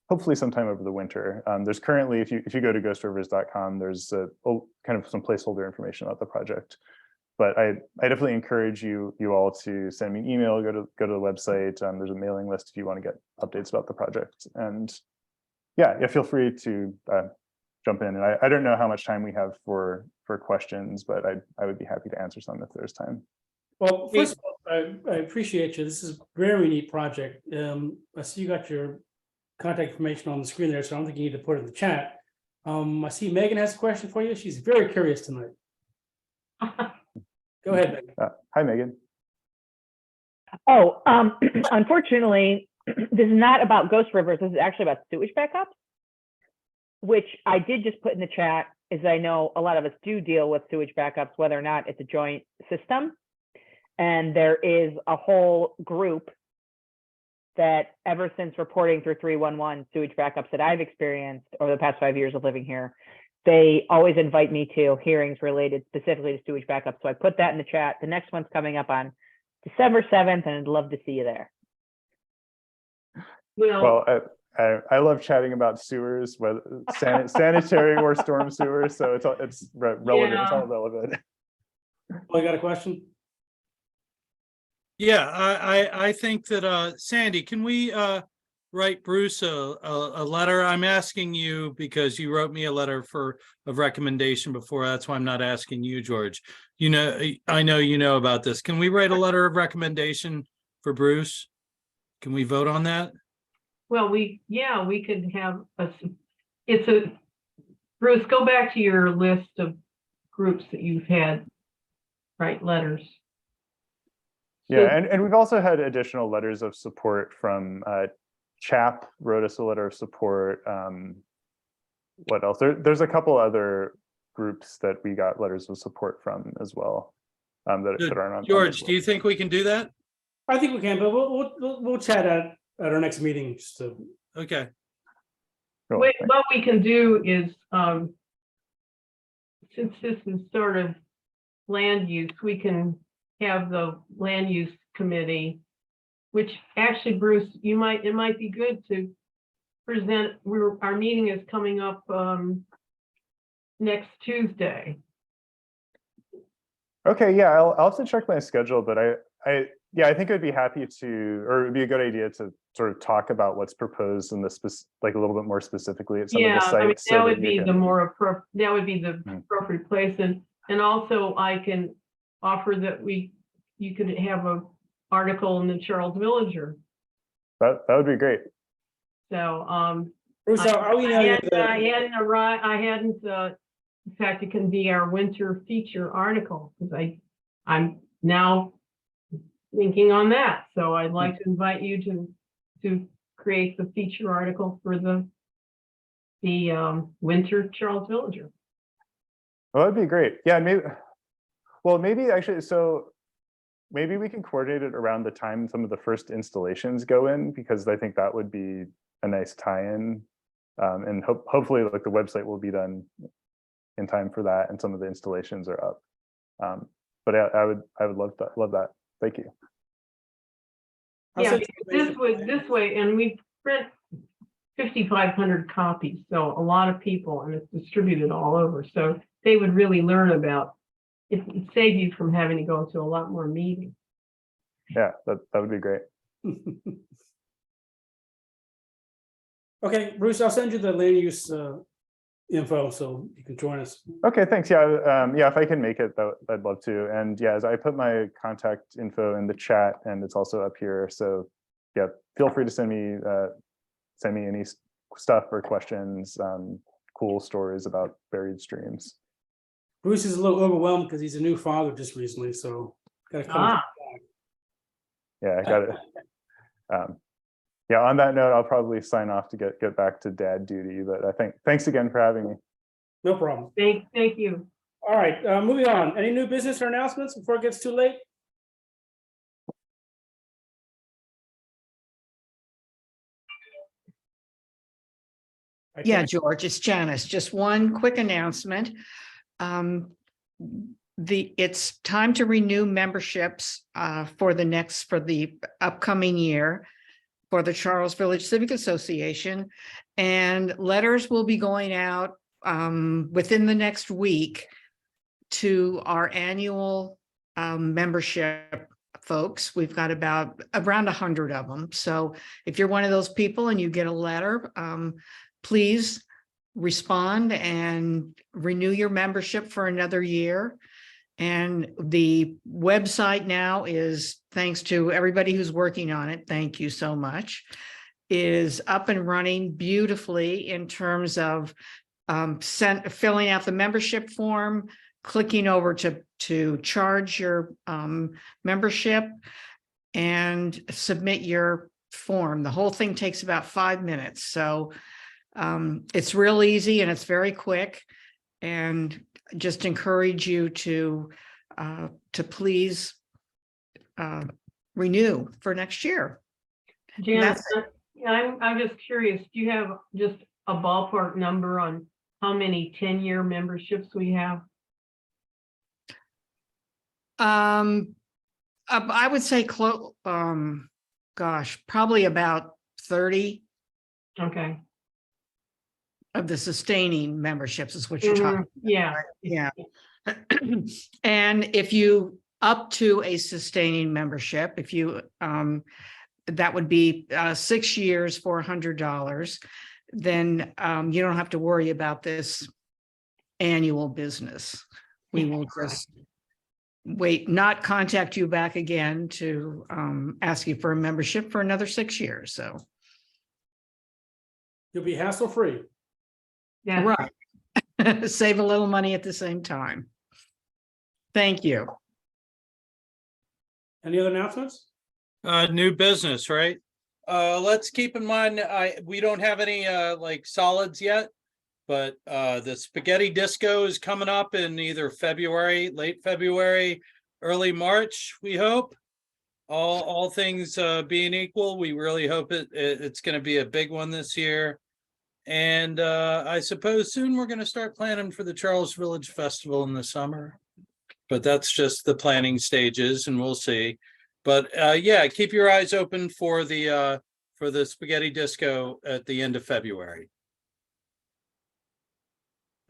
hopefully sometime over the winter. There's currently, if you go to ghostrivers.com, there's kind of some placeholder information about the project. But I definitely encourage you all to send me an email, go to the website. There's a mailing list if you want to get updates about the project. And yeah, feel free to jump in. And I don't know how much time we have for questions, but I would be happy to answer some if there's time. Well, first of all, I appreciate you. This is a very neat project. I see you got your contact information on the screen there, so I don't think you need to put it in the chat. I see Megan has a question for you. She's very curious tonight. Go ahead, Megan. Hi, Megan. Oh, unfortunately, this is not about ghost rivers. This is actually about sewage backups, which I did just put in the chat, as I know a lot of us do deal with sewage backups, whether or not it's a joint system. And there is a whole group that ever since reporting through 311 sewage backups that I've experienced over the past 5 years of living here, they always invite me to hearings related specifically to sewage backups. So I put that in the chat. The next one's coming up on December 7th, and I'd love to see you there. Well, I love chatting about sewers, whether sanitary or storm sewers. So it's relevant. It's all relevant. Oh, you got a question? Yeah, I think that Sandy, can we write Bruce a letter? I'm asking you because you wrote me a letter of recommendation before. That's why I'm not asking you, George. You know, I know you know about this. Can we write a letter of recommendation for Bruce? Can we vote on that? Well, we could have Bruce, go back to your list of groups that you've had write letters. Yeah, and we've also had additional letters of support from CHAP wrote us a letter of support. What else? There's a couple other groups that we got letters of support from as well. That aren't on. George, do you think we can do that? I think we can, but we'll chat at our next meeting. Just to... Okay. Cool. Wait, what we can do is, since this is sort of land use, we can have the land use committee, which actually, Bruce, it might be good to present. Our meeting is coming up next Tuesday. Okay, yeah, I'll have to check my schedule, but I think I'd be happy to, or it'd be a good idea to sort of talk about what's proposed in the like a little bit more specifically at some of the sites. I mean, so that would be the appropriate place, and also I can offer that you could have a article in the Charles Villager. That would be great. So Bruce, I hadn't in fact, it can be our winter feature article, because I'm now thinking on that. So I'd like to invite you to create the feature article for the winter Charles Villager. Well, that'd be great. Yeah, maybe actually, so maybe we can coordinate it around the time some of the first installations go in, because I think that would be a nice tie-in. And hopefully like the website will be done in time for that, and some of the installations are up. But I would love that. Thank you. Yeah, this way, and we print 5,500 copies, so a lot of people, and it's distributed all over. So they would really learn about it. It'd save you from having to go to a lot more meetings. Yeah, that would be great. Okay, Bruce, I'll send you the land use info so you can join us. Okay, thanks. Yeah, yeah, if I can make it, I'd love to. And yeah, as I put my contact info in the chat, and it's also up here. So yeah, feel free to send me any stuff or questions, cool stories about buried streams. Bruce is a little overwhelmed because he's a new father just recently, so gotta come. Yeah, I got it. Yeah, on that note, I'll probably sign off to get back to dad duty, but I think thanks again for having me. No problem. Thank you. All right, moving on. Any new business or announcements before it gets too late? Yeah, George, it's Janice. Just one quick announcement. It's time to renew memberships for the upcoming year for the Charles Village Civic Association, and letters will be going out within the next week to our annual membership folks. We've got around 100 of them. So if you're one of those people and you get a letter, please respond and renew your membership for another year. And the website now is, thanks to everybody who's working on it, thank you so much, is up and running beautifully in terms of filling out the membership form, clicking over to charge your membership, and submit your form. The whole thing takes about 5 minutes. So it's real easy and it's very quick. And just encourage you to please renew for next year. Janet, I'm just curious, do you have just a ballpark number on how many 10-year memberships we have? I would say gosh, probably about 30 Okay. of the sustaining memberships is what you're talking. Yeah. Yeah. And if you up to a sustaining membership, if you that would be 6 years for $100, then you don't have to worry about this annual business. We will just not contact you back again to ask you for a membership for another 6 years. So You'll be hassle-free. Yeah. right. Save a little money at the same time. Thank you. Any other announcements? New business, right? Let's keep in mind, we don't have any like solids yet, but the spaghetti disco is coming up in either February, late February, early March, we hope. All things being equal, we really hope it's going to be a big one this year. And I suppose soon we're going to start planning for the Charles Village Festival in the summer. But that's just the planning stages, and we'll see. But yeah, keep your eyes open for the spaghetti disco at the end of February.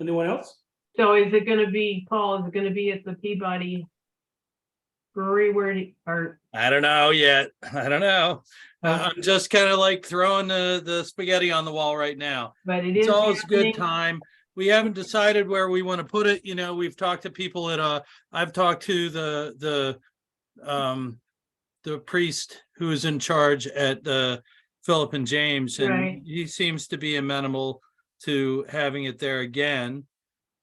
Anyone else? So is it going to be, Paul, is it going to be at the Peabody Brewery I don't know yet. I don't know. I'm just kind of like throwing the spaghetti on the wall right now. But it's always a good time. We haven't decided where we want to put it. You know, we've talked to people at I've talked to the priest who is in charge at Philip and James, and Right. he seems to be amenable to having it there again.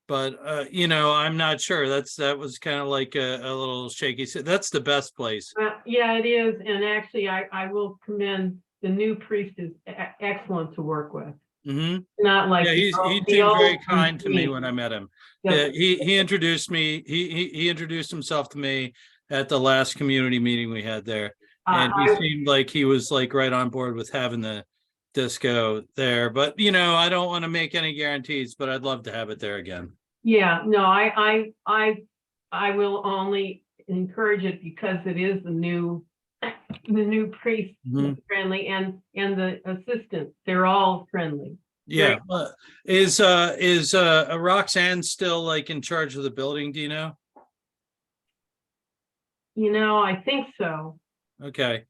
But you know, I'm not sure. That was kind of like a little shaky. That's the best place. Yeah, it is. And actually, I will commend the new priest is excellent to work with. Mm-hmm. Not like he seemed very kind to me when I met him. Yeah, he introduced me. He introduced himself to me at the last community meeting we had there, and he seemed like he was like right on board with having the disco there. But you know, I don't want to make any guarantees, but I'd love to have it there again. Yeah, no, I will only encourage it because it is the new priest friendly and the assistant. They're all friendly. Yeah. Is Roxanne still like in charge of the building? Do you know? You know, I think so. Okay.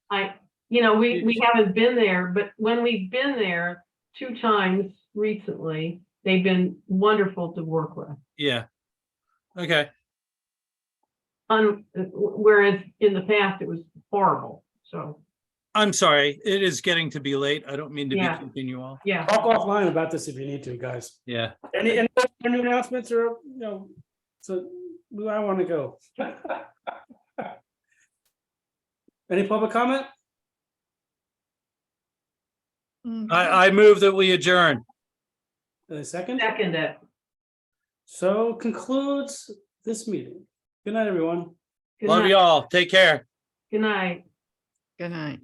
We haven't been there, but when we've been there 2 times recently, they've been wonderful to work with. Yeah. Okay. Whereas in the past it was horrible. So I'm sorry. It is getting to be late. I don't mean to be keeping you all. Yeah. Talk offline about this if you need to, guys. Yeah. Any new announcements or so I want to go. Any public comment? I move that we adjourn. A second? Second it. So concludes this meeting. Good night, everyone. Good Love night. you all. Take care. Good night. Good night.